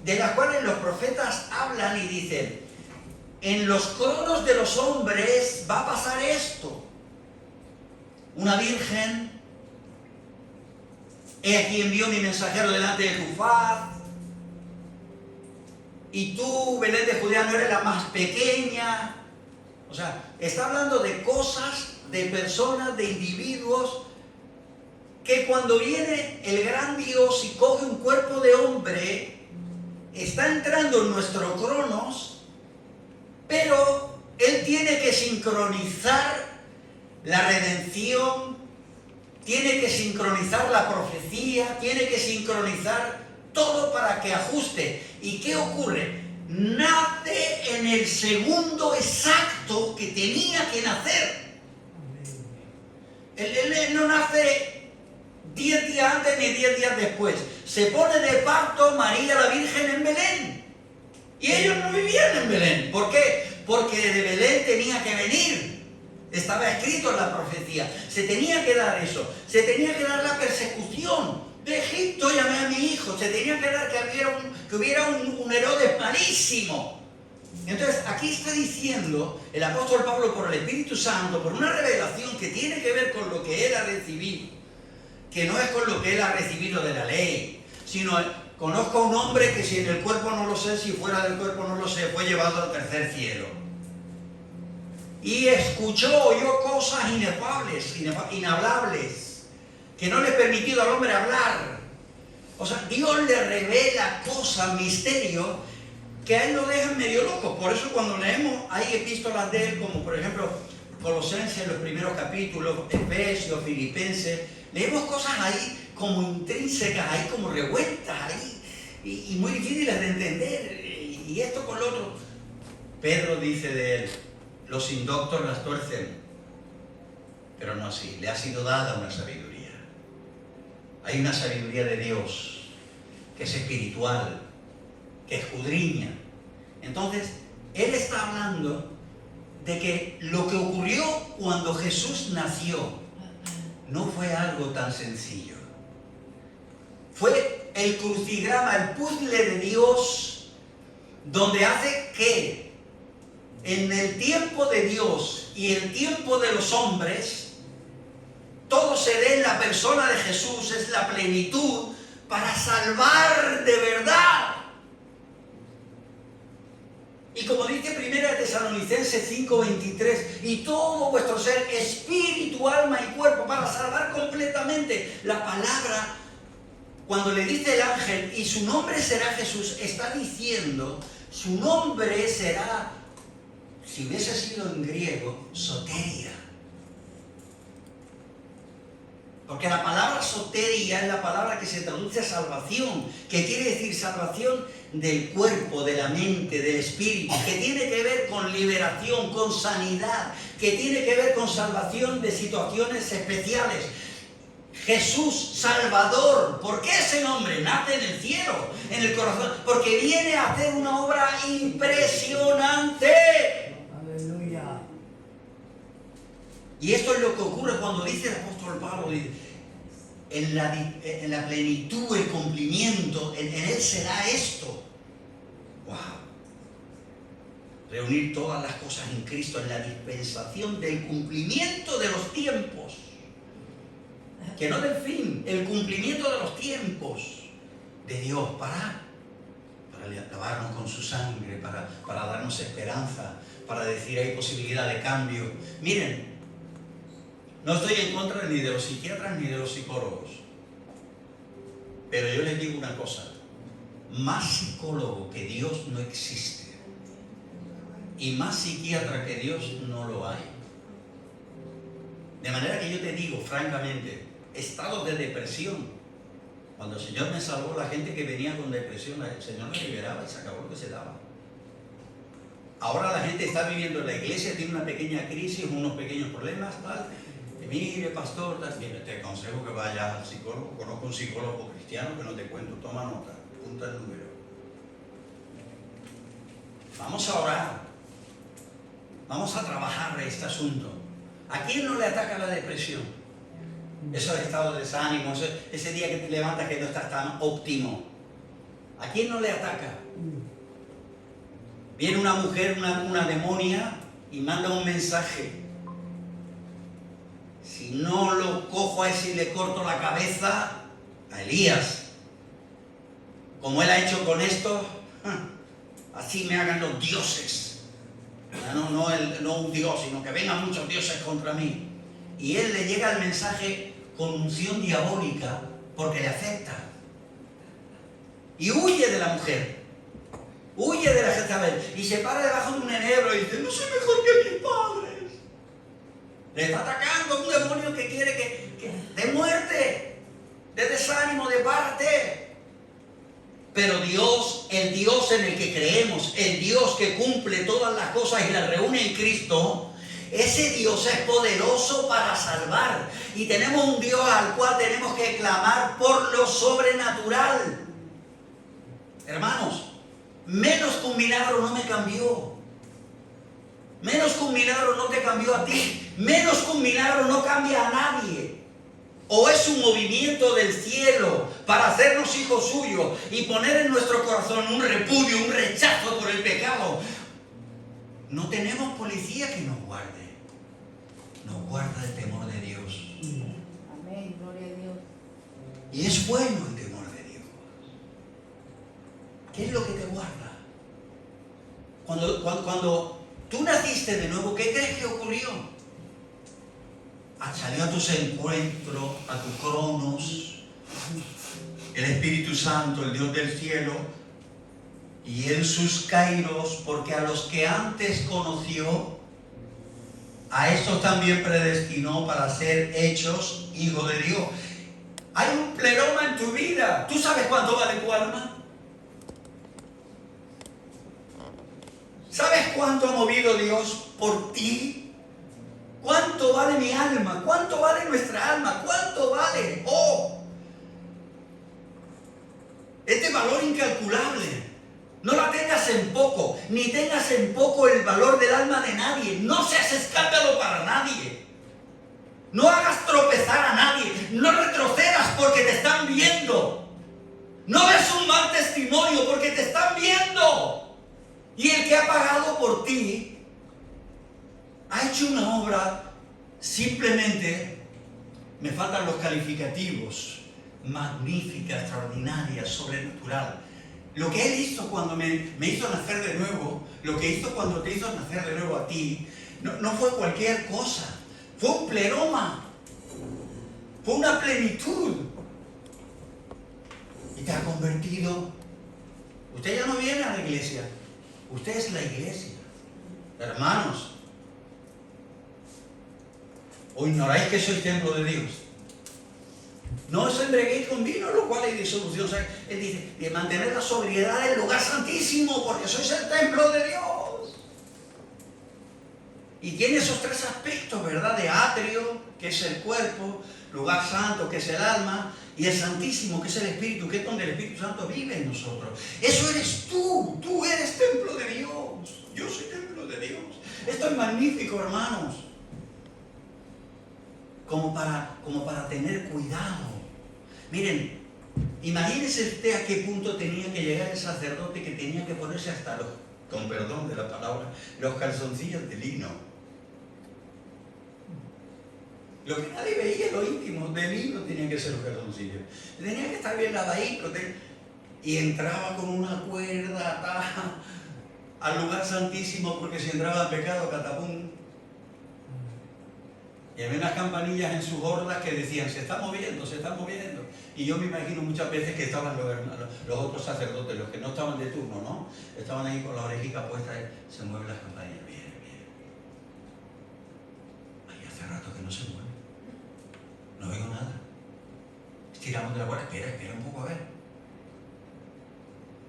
de las cuales los profetas hablan y dicen: en los cronos de los hombres va a pasar esto. Una virgen, he aquí envió mi mensajero delante de tu faz, y tú, Belén de Judea, no eres la más pequeña. O sea, está hablando de cosas, de personas, de individuos, que cuando viene el gran Dios y coge un cuerpo de hombre, está entrando en nuestro cronos, pero Él tiene que sincronizar la redención, tiene que sincronizar la profecía, tiene que sincronizar todo para que ajuste. ¿Y qué ocurre? Nace en el segundo exacto que tenía que nacer. Él no nace 10 días antes ni 10 días después. Se pone de parto María la Virgen en Belén. Y ellos no vivían en Belén. ¿Por qué? Porque de Belén tenía que venir. Estaba escrito en la profecía. Se tenía que dar eso. Se tenía que dar la persecución. De Egipto llamé a mi hijo. Se tenía que dar que hubiera un Herodes malísimo. Entonces aquí está diciendo el apóstol Pablo por el Espíritu Santo, por una revelación que tiene que ver con lo que él ha recibido, que no es con lo que él ha recibido de la ley, sino conozco a un hombre que si en el cuerpo no lo sé, si fuera del cuerpo no lo sé, fue llevado al tercer cielo. Y escuchó, oyó cosas inefables, inhablables, que no le he permitido al hombre hablar. O sea, Dios le revela cosas, misterios, que a él lo dejan medio loco. Por eso cuando leemos, hay epístolas de él, como por ejemplo Colosenses, los primeros capítulos, Efesios, Filipenses, leemos cosas ahí como intrínsecas, ahí como revueltas, ahí, y muy difíciles de entender, y esto con lo otro. Pedro dice de él, los indoctos las tuercen, pero no así, le ha sido dada una sabiduría. Hay una sabiduría de Dios, que es espiritual, que escudriña. Entonces, él está hablando de que lo que ocurrió cuando Jesús nació no fue algo tan sencillo. Fue el crucigrama, el puzzle de Dios, donde hace que en el tiempo de Dios y el tiempo de los hombres, todo se dé en la persona de Jesús, es la plenitud para salvar de verdad. Y como dice 1 Tesalonicenses 5:23, y todo vuestro ser, espíritu, alma y cuerpo, para salvar completamente. La palabra, cuando le dice el ángel, y su nombre será Jesús, está diciendo, su nombre será, si hubiese sido en griego, soteria. Porque la palabra soteria es la palabra que se traduce a salvación, que quiere decir salvación del cuerpo, de la mente, del espíritu, que tiene que ver con liberación, con sanidad, que tiene que ver con salvación de situaciones especiales. Jesús, Salvador, ¿por qué ese nombre? Nace en el cielo, en el corazón, porque viene a hacer una obra impresionante. Aleluya. Y esto es lo que ocurre cuando dice el apóstol Pablo, dice, en la plenitud, el cumplimiento, en él será esto. ¡Wow! Reunir todas las cosas en Cristo, en la dispensación del cumplimiento de los tiempos. Que no del fin, el cumplimiento de los tiempos de Dios para lavarnos con su sangre, para darnos esperanza, para decir hay posibilidad de cambio. Miren, no estoy en contra ni de los psiquiatras ni de los psicólogos, pero yo les digo una cosa, más psicólogo que Dios no existe, y más psiquiatra que Dios no lo hay. De manera que yo te digo, francamente, estados de depresión, cuando el Señor me salvó, la gente que venía con depresión, el Señor me liberaba y se acabó lo que se daba. Ahora la gente está viviendo en la iglesia, tiene una pequeña crisis, unos pequeños problemas, tal. Mire, pastor, mire, te aconsejo que vayas al psicólogo. Conozco un psicólogo cristiano que no te cuento, toma nota, apunta el número. Vamos a orar, vamos a trabajar este asunto. ¿A quién no le ataca la depresión? Esos estados de desánimo, ese día que te levantas que no estás tan óptimo. ¿A quién no le ataca? Viene una mujer, una demonia, y manda un mensaje. Si no lo cojo a ese y le corto la cabeza, a Elías, como él ha hecho con esto, así me hagan los dioses. No un Dios, sino que vengan muchos dioses contra mí. Y él le llega el mensaje con unción diabólica porque le afecta. Y huye de la mujer. Huye de la Jezabel. Y se para debajo de un enebro y dice, no soy mejor que mis padres. Le está atacando un demonio que quiere de muerte, de desánimo, de parte. Pero Dios, el Dios en el que creemos, el Dios que cumple todas las cosas y las reúne en Cristo, ese Dios es poderoso para salvar. Y tenemos un Dios al cual tenemos que clamar por lo sobrenatural. Hermanos, menos que un milagro no me cambió. Menos que un milagro no te cambió a ti. Menos que un milagro no cambia a nadie. O es un movimiento del cielo para hacernos hijos suyos y poner en nuestro corazón un repudio, un rechazo por el pecado. No tenemos policía que nos guarde. Nos guarda el temor de Dios. Amén, gloria a Dios. Y es bueno el temor de Dios. ¿Qué es lo que te guarda? Cuando tú naciste de nuevo, ¿qué crees que ocurrió? Salió a tus encuentros, a tus cronos, el Espíritu Santo, el Dios del cielo, y en sus kairos, porque a los que antes conoció, a estos también predestinó para ser hechos hijos de Dios. Hay un pleroma en tu vida. ¿Tú sabes cuánto vale tu alma? ¿Sabes cuánto ha movido Dios por ti? ¿Cuánto vale mi alma? ¿Cuánto vale nuestra alma? ¿Cuánto vale? ¡Oh! Este valor incalculable. No la tengas en poco, ni tengas en poco el valor del alma de nadie. No seas escándalo para nadie. No hagas tropezar a nadie. No retrocedas porque te están viendo. No des un mal testimonio porque te están viendo. Y el que ha pagado por ti ha hecho una obra, simplemente, me faltan los calificativos, magnífica, extraordinaria, sobrenatural. Lo que Él hizo cuando me hizo nacer de nuevo, lo que hizo cuando te hizo nacer de nuevo a ti, no fue cualquier cosa, fue un pleroma, fue una plenitud. Y te ha convertido. Usted ya no viene a la iglesia, usted es la iglesia. Hermanos, ¿o ignoráis que sois templo de Dios? No os embriaguéis con vino, lo cual hay disolución. O sea, Él dice, de mantener la sobriedad del lugar santísimo, porque sois el templo de Dios. Y tiene esos tres aspectos, ¿verdad? De atrio, que es el cuerpo, lugar santo, que es el alma, y el santísimo, que es el Espíritu, que es donde el Espíritu Santo vive en nosotros. Eso eres tú eres templo de Dios. Yo soy templo de Dios. Esto es magnífico, hermanos. Como para tener cuidado. Miren, imagínense usted a qué punto tenía que llegar el sacerdote, que tenía que ponerse hasta los, con perdón de la palabra, los calzoncillos de lino. Lo que nadie veía, lo íntimo, de lino tenían que ser los calzoncillos. Tenía que estar bien lavadito. Y entraba con una cuerda atada al lugar santísimo, porque si entraba en pecado, catapum. Y había unas campanillas en sus hordas que decían, se está moviendo, se está moviendo. Y yo me imagino muchas veces que estaban los otros sacerdotes, los que no estaban de turno, ¿no? Estaban ahí con la orejica puesta, se mueven las campanillas, bien. Ay, hace rato que no se mueve. No oigo nada. Estiramos de la cuerda, espera un poco a ver.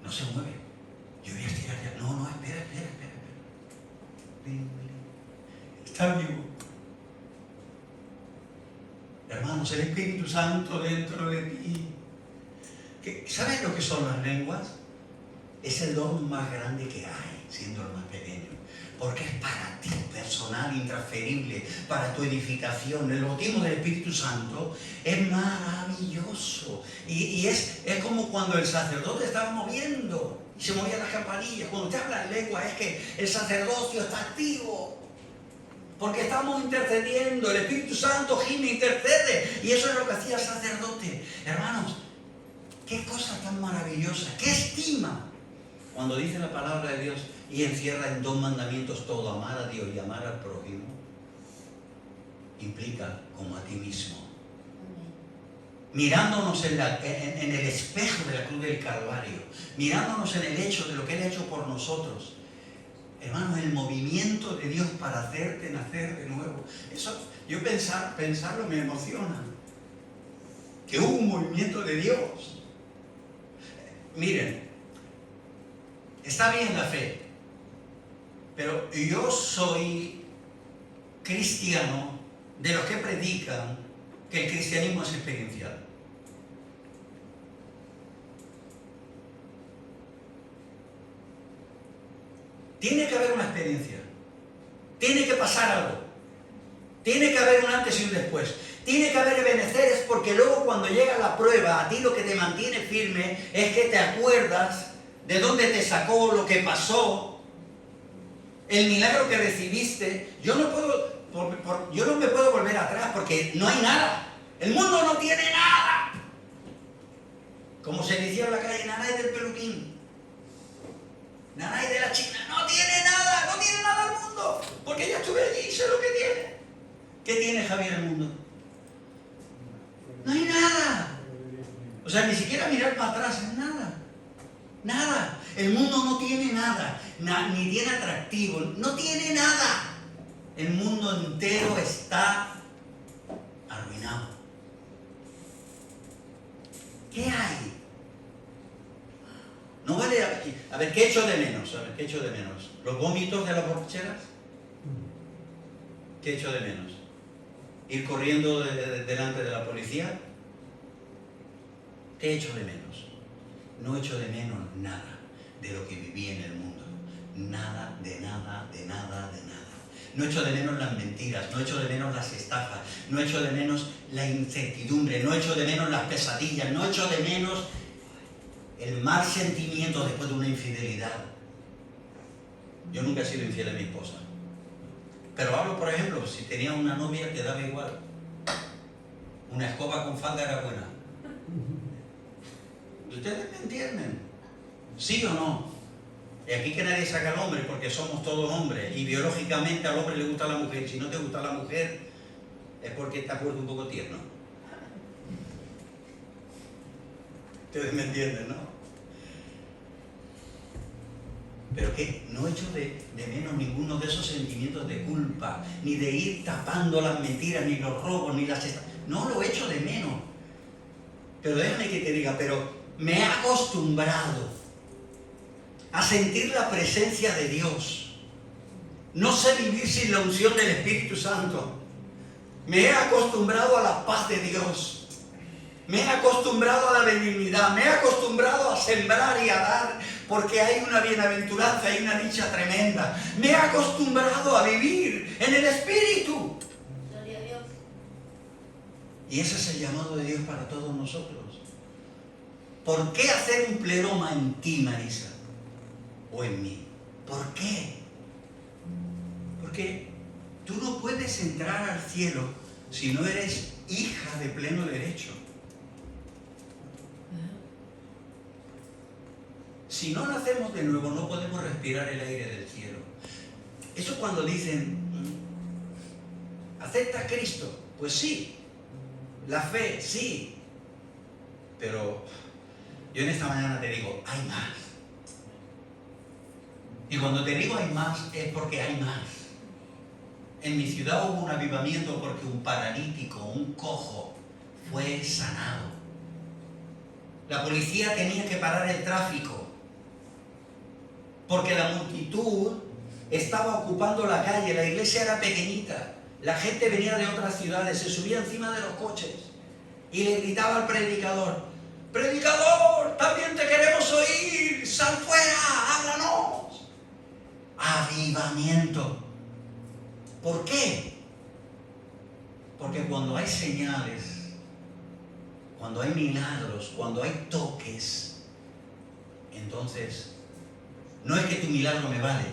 No se mueve. Yo voy a estirar ya. No, espera. Está vivo. Hermanos, el Espíritu Santo dentro de ti. ¿Sabes lo que son las lenguas? Es el don más grande que hay, siendo el más pequeño. Porque es para ti, personal, intransferible, para tu edificación. El bautismo del Espíritu Santo es maravilloso. Y es como cuando el sacerdote estaba moviendo y se movían las campanillas. Cuando usted habla en lengua es que el sacerdocio está activo. Porque estamos intercediendo, el Espíritu Santo gime, intercede. Y eso es lo que hacía el sacerdote. Hermanos, qué cosa tan maravillosa, qué estima. Cuando dice la palabra de Dios y encierra en 2 mandamientos todo, amar a Dios y amar al prójimo, implica como a ti mismo. Mirándonos en el espejo de la cruz del Calvario, mirándonos en el hecho de lo que Él ha hecho por nosotros. Hermano, el movimiento de Dios para hacerte nacer de nuevo. Eso, yo pensarlo me emociona. Que hubo un movimiento de Dios. Miren, está bien la fe, pero yo soy cristiano de los que predican que el cristianismo es experiencial. Tiene que haber una experiencia, tiene que pasar algo, tiene que haber un antes y un después, tiene que haber beneceres, porque luego cuando llega la prueba, a ti lo que te mantiene firme es que te acuerdas de dónde te sacó, lo que pasó, el milagro que recibiste. Yo no me puedo volver atrás porque no hay nada, el mundo no tiene nada. Como se decía en la calle, Nanay del peluquín, Nanay de la China, no tiene nada el mundo, porque ya estuve allí y sé lo que tiene. ¿Qué tiene Javier el mundo? No hay nada. O sea, ni siquiera mirar para atrás, es nada. Nada. El mundo no tiene nada, ni tiene atractivo, no tiene nada. El mundo entero está arruinado. ¿Qué hay? No vale aquí. A ver, ¿qué echo de menos? ¿Los vómitos de las borracheras? ¿Qué echo de menos? ¿Ir corriendo delante de la policía? ¿Qué echo de menos? No echo de menos nada de lo que viví en el mundo. Nada, de nada, de nada, de nada. No echo de menos las mentiras, no echo de menos las estafas, no echo de menos la incertidumbre, no echo de menos las pesadillas, no echo de menos el mal sentimiento después de una infidelidad. Yo nunca he sido infiel a mi esposa. Pero hablo, por ejemplo, si tenía una novia que daba igual. Una escoba con falda era buena. ¿Ustedes me entienden? ¿Sí o no? Y aquí que nadie saca al hombre, porque somos todos hombres. Y biológicamente al hombre le gusta la mujer. Si no te gusta la mujer, es porque te has vuelto un poco tierno. Ustedes me entienden, ¿no? Pero que no echo de menos ninguno de esos sentimientos de culpa, ni de ir tapando las mentiras, ni los robos, ni las estafas. No lo echo de menos. Pero déjame que te diga, pero me he acostumbrado a sentir la presencia de Dios. No sé vivir sin la unción del Espíritu Santo. Me he acostumbrado a la paz de Dios. Me he acostumbrado a la benignidad. Me he acostumbrado a sembrar y a dar, porque hay una bienaventuranza, hay una dicha tremenda. Me he acostumbrado a vivir en el Espíritu. Gloria a Dios. Y ese es el llamado de Dios para todos nosotros. ¿Por qué hacer un pleroma en ti, Marisa? O en mí. ¿Por qué? Porque tú no puedes entrar al cielo si no eres hija de pleno derecho. Si no nacemos de nuevo, no podemos respirar el aire del cielo. Eso cuando dicen, ¿acepta a Cristo? Pues sí. La fe, sí. Pero yo en esta mañana te digo, hay más. Y cuando te digo hay más, es porque hay más. En mi ciudad hubo un avivamiento porque un paralítico, un cojo, fue sanado. La policía tenía que parar el tráfico porque la multitud estaba ocupando la calle, la iglesia era pequeñita, la gente venía de otras ciudades, se subía encima de los coches y le gritaba al predicador, ¡predicador, también te queremos oír! ¡Sal fuera! ¡Háblanos! Avivamiento. ¿Por qué? Porque cuando hay señales, cuando hay milagros, cuando hay toques, entonces no es que tu milagro me vale,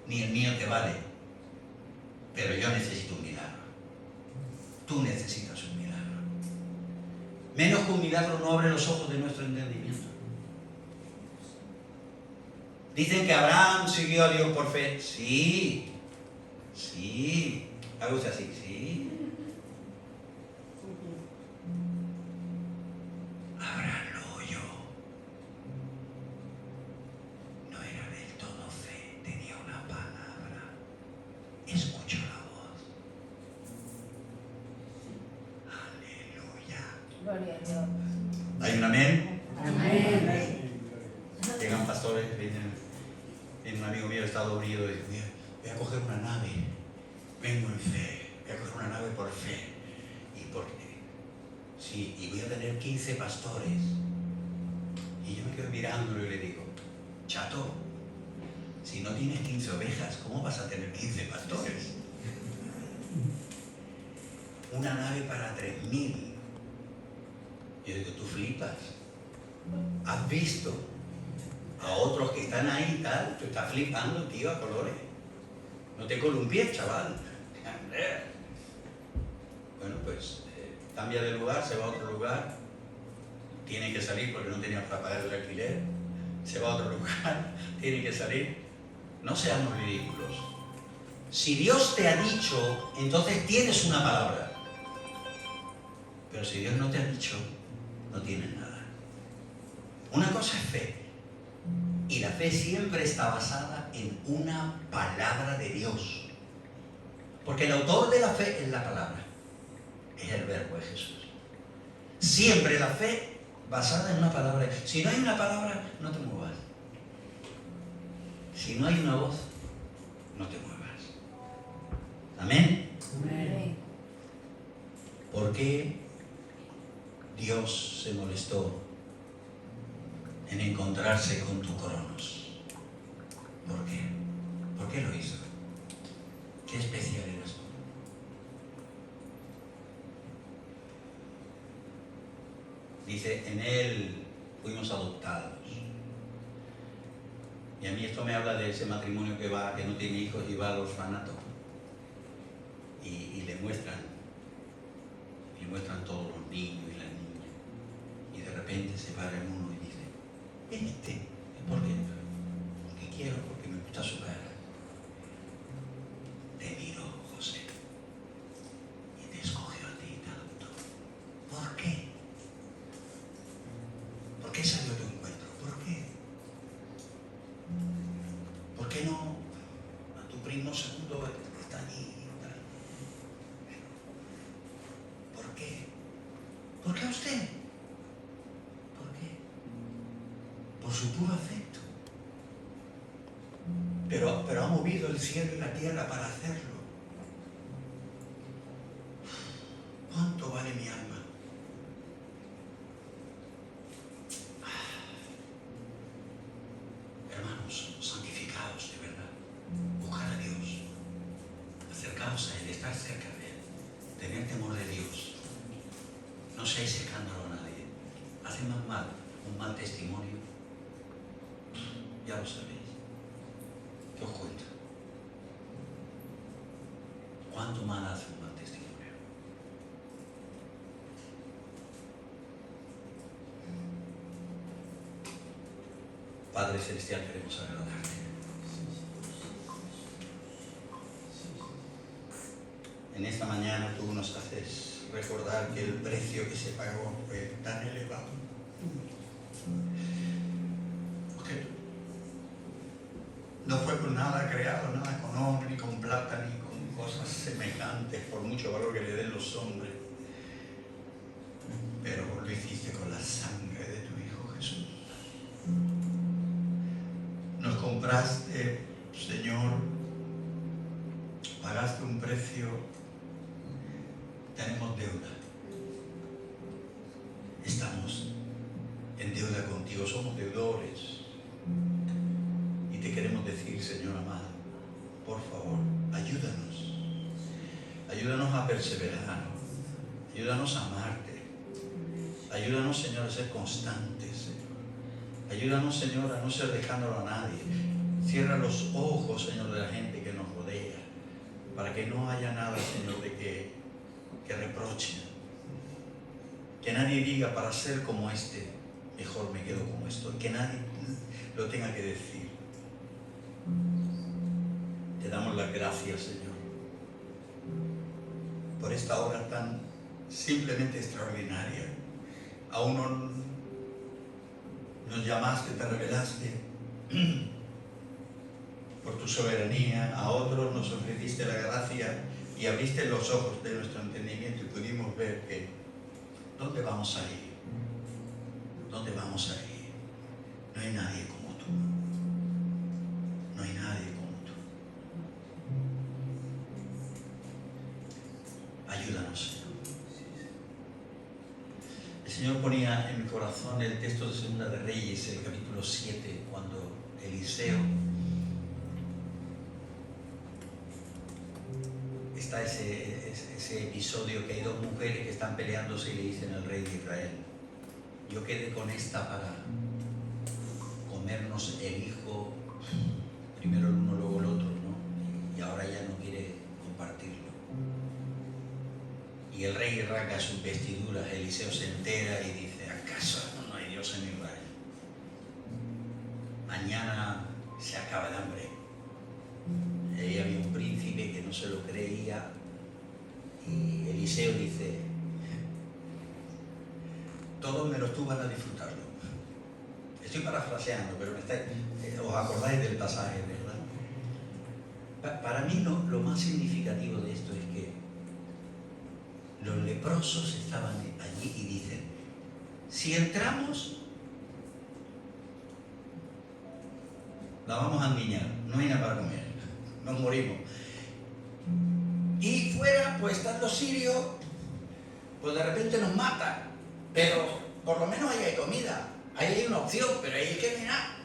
ni el mío te vale, pero yo necesito un milagro. Tú necesitas un milagro. Menos que un milagro no abre los ojos de nuestro entendimiento. Dicen que Abraham siguió a Dios por fe. Sí, sí. Haga usted así, sí. Abraham lo oyó. No era del todo fe, tenía una palabra. Escuchó la voz. Aleluya. Gloria a Dios. ¿Hay un amén? Amén. Llegan pastores, viene un amigo mío de Estados Unidos y dice, voy a coger una nave, vengo en fe, voy a coger una nave por fe. ¿Y por qué? Sí, y voy a tener 15 pastores. Y yo me quedo mirándolo y le digo, chato, si no tienes 15 ovejas, ¿cómo vas a tener 15 pastores? Una nave para 3000. Yo digo, tú flipas. ¿Has visto a otros que están ahí y tal? Tú estás flipando, tío, a colores. No te columpies, chaval. Bueno, pues cambia de lugar, se va a otro lugar. Tiene que salir porque no tenía para pagar el alquiler. Se va a otro lugar, tiene que salir. No seamos ridículos. Si Dios te ha dicho, entonces tienes una palabra. Pero si Dios no te ha dicho, no tienes nada. Una cosa es fe. Y la fe siempre está basada en una palabra de Dios. Porque el autor de la fe es la palabra. Es el verbo de Jesús. Siempre la fe basada en una palabra. Si no hay una palabra, no te muevas. Si no hay una voz, no te muevas. Amén. Amén. ¿Por qué Dios se molestó en encontrarse con tu Cronos? ¿Por qué? ¿Por qué lo hizo? ¿Qué especial eras tú? Dice, en él fuimos adoptados. Y a mí esto me habla de ese matrimonio que no tiene hijos y va al orfanato. Y le muestran todos los niños y las niñas. Y de repente se para en uno y dice, ¿por qué? Porque quiero, porque me gusta su cara. Te miró, José, y te escogió a ti tanto. ¿Por qué? ¿Por qué salió a tu encuentro? ¿Por qué? ¿Por qué no a tu primo segundo que está allí? ¿Por qué? ¿Por qué a usted? ¿Por qué? Por su puro afecto. Pero ha movido el cielo y la tierra para hacerlo. ¿Cuánto vale mi alma? Hermanos, santificados de verdad. Buscar a Dios. Acercaos a Él, estar cerca de Él. Tener temor de Dios. No seáis escándalo a nadie. Hace más mal un mal testimonio. Ya lo sabéis. ¿Qué os cuento? ¿Cuánto mal hace un mal testimonio? Padre Celestial, queremos agradarte. En esta mañana tú nos haces recordar que el precio que se pagó fue tan elevado. Porque no fue con nada creado, nada con oro, ni con plata, ni con cosas semejantes, por mucho valor que le den los hombres. Pero lo hiciste con la sangre de tu Hijo Jesús. Nos compraste, Señor, pagaste un precio, tenemos deuda. Estamos en deuda contigo, somos deudores. Y te queremos decir, Señor amado, por favor, ayúdanos. Ayúdanos a perseverar. Ayúdanos a amarte. Ayúdanos, Señor, a ser constantes, Señor. Ayúdanos, Señor, a no ser dejándolo a nadie. Cierra los ojos, Señor, de la gente que nos rodea, para que no haya nada, Señor, de que reprochen. Que nadie diga, para ser como este, mejor me quedo como estoy. Que nadie lo tenga que decir. Te damos las gracias, Señor, por esta obra tan simplemente extraordinaria. A uno nos llamaste, te revelaste por tu soberanía, a otros nos ofreciste la gracia y abriste los ojos de nuestro entendimiento y pudimos ver que ¿dónde vamos a ir? ¿Dónde vamos a ir? No hay nadie como tú. No hay nadie como tú. Ayúdanos, Señor. El Señor ponía en mi corazón el texto de Segunda de Reyes, el capítulo 7, cuando Eliseo está ese episodio que hay dos mujeres que están peleándose y le dicen al rey de Israel: yo quedé con esta para comernos el hijo, primero el uno, luego el otro, ¿no? Y ahora ya no quiere compartirlo. Y el rey rasga sus vestiduras, Eliseo se entera y dice: ¿acaso no hay Dios en Israel? Mañana se acaba el hambre. Ahí había un príncipe que no se lo creía y Eliseo dice: todos menos tú van a disfrutarlo. Estoy parafraseando, pero os acordáis del pasaje, ¿verdad? Para mí lo más significativo de esto es que los leprosos estaban allí y dicen: si entramos, la vamos a engañar, no hay nada para comer, nos morimos. Y fuera, pues están los sirios, pues de repente nos matan, pero por lo menos ahí hay comida, ahí hay una opción, pero ahí hay que mirar.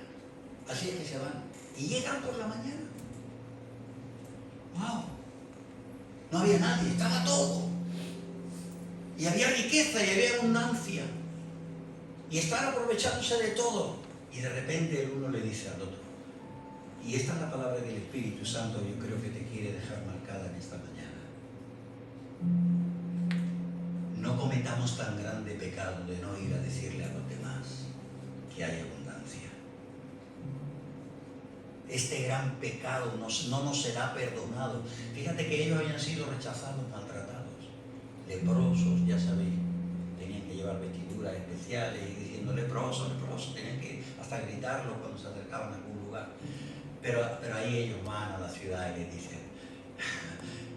Así es que se van. Y llegan por la mañana. ¡Wow! No había nadie, estaba todo. Y había riqueza y había abundancia. Y estaban aprovechándose de todo. Y de repente el uno le dice al otro: y esta es la palabra del Espíritu Santo, yo creo que te quiere dejar marcada en esta mañana. No cometamos tan grande pecado de no ir a decirle a los demás que hay abundancia. Este gran pecado no nos será perdonado. Fíjate que ellos habían sido rechazados, maltratados, leprosos, ya sabéis, tenían que llevar vestiduras especiales y diciendo leprosos, leprosos, tenían que hasta gritarlo cuando se acercaban a algún lugar. Pero ahí ellos van a la ciudad y les dicen: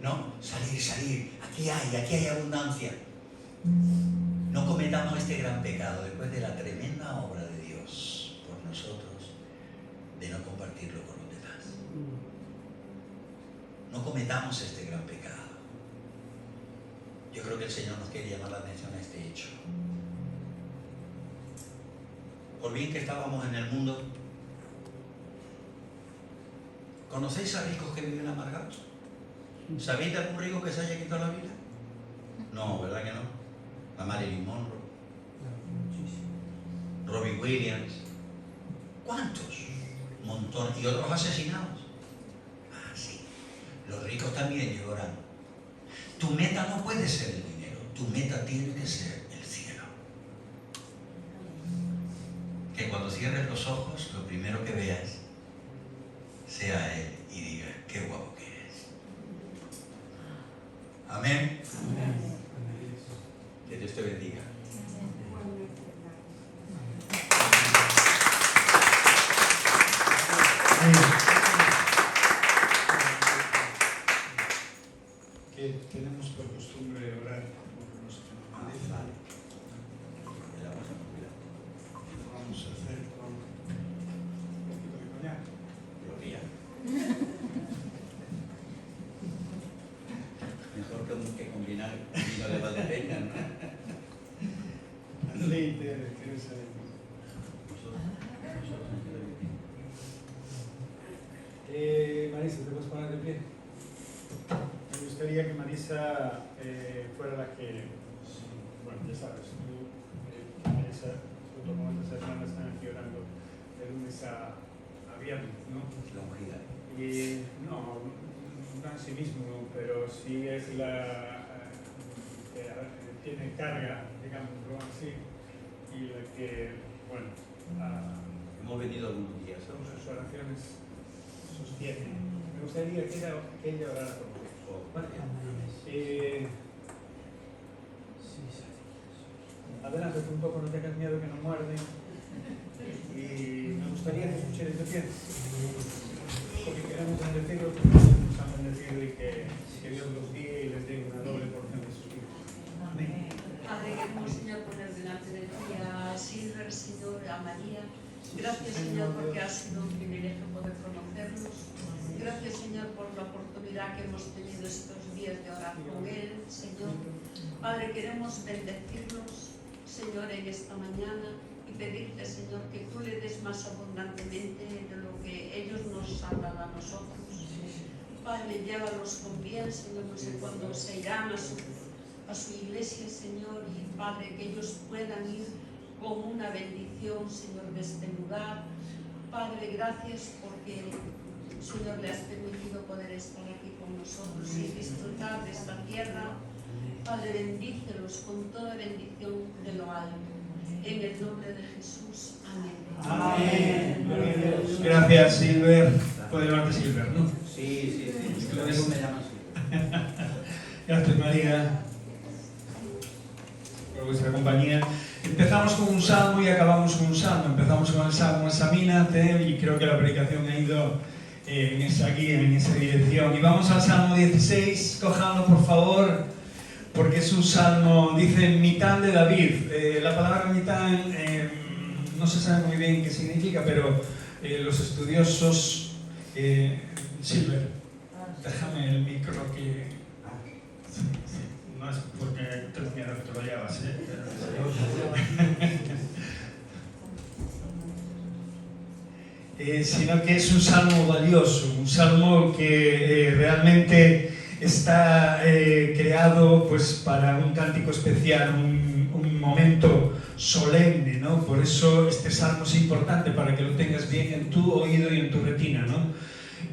no, salir, aquí hay abundancia. No cometamos este gran pecado después de la tremenda obra de Dios por nosotros, de no compartirlo con los demás. No cometamos este gran pecado. Yo creo que el Señor nos quiere llamar la atención a este hecho. Por bien que estábamos en el mundo, ¿conocéis a ricos que viven amargados? ¿Sabéis de algún rico que se haya quitado la vida? No, ¿verdad que no? A Marilyn Monroe, Robbie Williams, ¿cuántos? Un montón. Y otros asesinados. Ah, sí. Los ricos también lloran. Tu meta no puede ser el dinero, tu meta tiene que ser el cielo. Que cuando cierres los ojos, lo primero que veas sea Él y digas: qué guapo que eres. Amén. Amén. Que Dios te bendiga. Que tenemos por costumbre orar por los que nos padecen. Vamos a hacer con un poquito de coñac. Gloria. Mejor que combinar vino de Valdepeña, ¿no? Leite, ¿quieres saber? Marisa, ¿te puedes poner de pie? Me gustaría que Marisa fuera la que, bueno, ya sabes, tú, Marisa, junto con otras hermanas están aquí orando de lunes a viernes, ¿no? La ungida. Y no en sí mismo, pero sí es la que tiene carga, digámoslo así, y la que, bueno, Hemos venido algunos días, sus oraciones sostienen. Me gustaría que ella orara por nosotros. ¿Vale? Adelante un poco, no tengas miedo que no muerden. Y me gustaría que escuchéis de pie, porque queremos bendecirlos, nos han bendecido y que Dios los guíe y les dé una doble porción de sus vidas. Amén. Padre, queremos, Señor, poner delante de ti a Silver, Señor, a María. Gracias, Señor, porque ha sido un privilegio poder conocerlos. Gracias, Señor, por la oportunidad que hemos tenido estos días de orar con Él, Señor. Padre, queremos bendecirlos, Señor, en esta mañana y pedirte, Señor, que tú le des más abundantemente de lo que ellos nos han dado a nosotros. Padre, llévalos con bien, Señor, no sé cuándo se irán a su iglesia, Señor, y Padre, que ellos puedan ir con una bendición, Señor, de este lugar. Padre, gracias porque, Señor, le has permitido poder estar aquí con nosotros y disfrutar de esta tierra. Padre, bendícelos con toda bendición de lo alto. En el nombre de Jesús. Amén. Amén. Gracias, Silver. Puede llamarte Silver, ¿no? Sí. Es que lo mismo me llaman Silver. Gracias, María, por vuestra compañía. Empezamos con un salmo y acabamos con un salmo. Empezamos con el salmo Examínate y creo que la predicación ha ido en esa guía, en esa dirección. Y vamos al salmo 16, cojadlo por favor, porque es un salmo, dice Mitán de David. La palabra Mitán no se sabe muy bien qué significa, pero los estudiosos... Silver, déjame el micro que... No es porque tengo miedo que te lo llevas, sino que es un salmo valioso, un salmo que realmente está creado pues, para un cántico especial, un momento solemne, ¿no? Por eso este salmo es importante, para que lo tengas bien en tu oído y en tu retina, ¿no?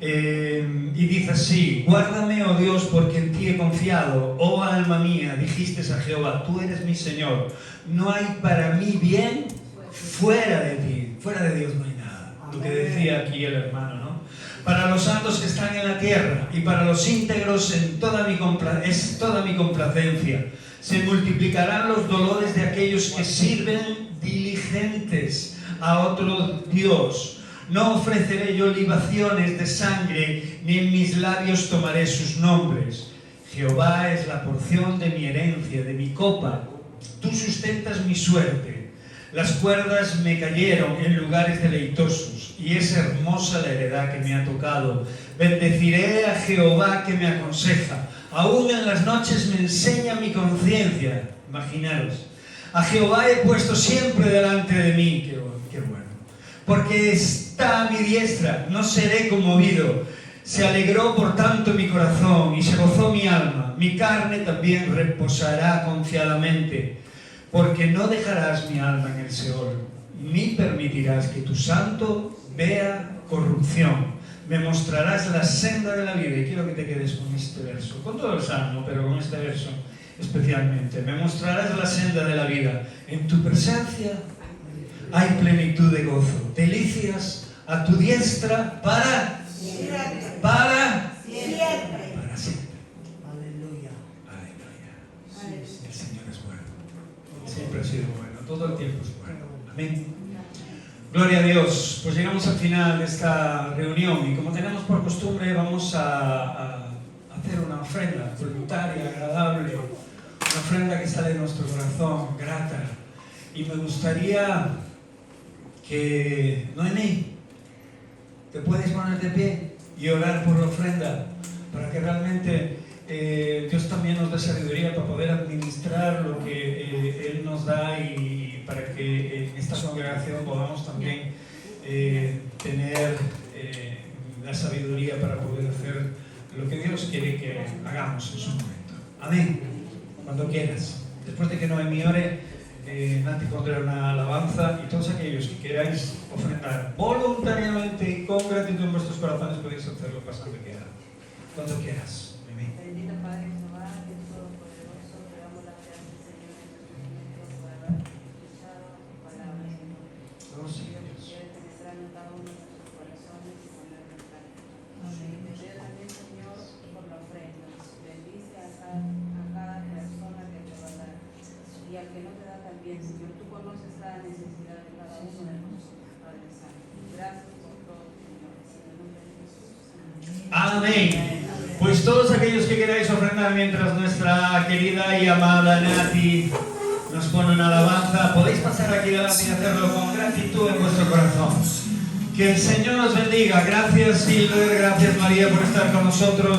Y dice así: guárdame, oh Dios, porque en ti he confiado. Oh alma mía, dijiste a Jehová, tú eres mi Señor. No hay para mí bien fuera de ti. Fuera de Dios no hay nada. Lo que decía aquí el hermano, ¿no? Para los santos que están en la tierra y para los íntegros es toda mi complacencia. Se multiplicarán los dolores de aquellos que sirven diligentes a otro Dios. No ofreceré yo libaciones de sangre, ni en mis labios tomaré sus nombres. Jehová es la porción de mi herencia, de mi copa. Tú sustentas mi suerte. Las cuerdas me cayeron en lugares deleitosos, y es hermosa la heredad que me ha tocado. Bendeciré a Jehová que me aconseja. Aún en las noches me enseña mi conciencia. Imaginaros. A Jehová he puesto siempre delante de mí. Qué bueno. Porque está a mi diestra, no seré conmovido. Se alegró por tanto mi corazón y se gozó mi alma. Mi carne también reposará confiadamente. Porque no dejarás mi alma en el Seol, ni permitirás que tu santo vea corrupción. Me mostrarás la senda de la vida. Y quiero que te quedes con este verso, con todo el salmo, pero con este verso especialmente. Me mostrarás la senda de la vida. En tu presencia hay plenitud de gozo, delicias a tu diestra para siempre. Aleluya. El Señor es bueno. Siempre ha sido bueno. Todo el tiempo es bueno. Amén. Gloria a Dios. Pues llegamos al final de esta reunión y como tenemos por costumbre vamos a hacer una ofrenda voluntaria, agradable, una ofrenda que sale de nuestro corazón, grata. Y me gustaría que, Noemí, te puedes poner de pie y orar por la ofrenda para que realmente Dios también nos dé sabiduría para poder administrar lo que Él nos da y para que en esta congregación podamos también tener la sabiduría para poder hacer lo que Dios quiere que hagamos en su momento. Amén. Cuando quieras. Después de que Noemí ore, Nati pondrá una alabanza y todos aquellos que queráis ofrendar voluntariamente y con gratitud en vuestros corazones podéis hacerlo pasando que queda. Cuando quieras. Amén. Bendito Padre Jehová, Dios Todopoderoso, te damos las gracias, Señor, en nuestros momentos por haber escuchado tu palabra, Señor. Oh, sí, Dios, Dios. quiere penetrar en cada uno de nuestros corazones y poner en práctica. Te pido y al que no te da también, Señor. Tú conoces la necesidad de cada uno de nosotros, Padre Santo. Gracias por todo, Señor. En el nombre de Jesús. Amén. Pues todos aquellos que queráis ofrendar mientras nuestra querida y amada Nati nos pone una alabanza, podéis pasar aquí delante y hacerlo con gratitud en vuestro corazón. Que el Señor os bendiga. Gracias Silver, gracias María por estar con nosotros.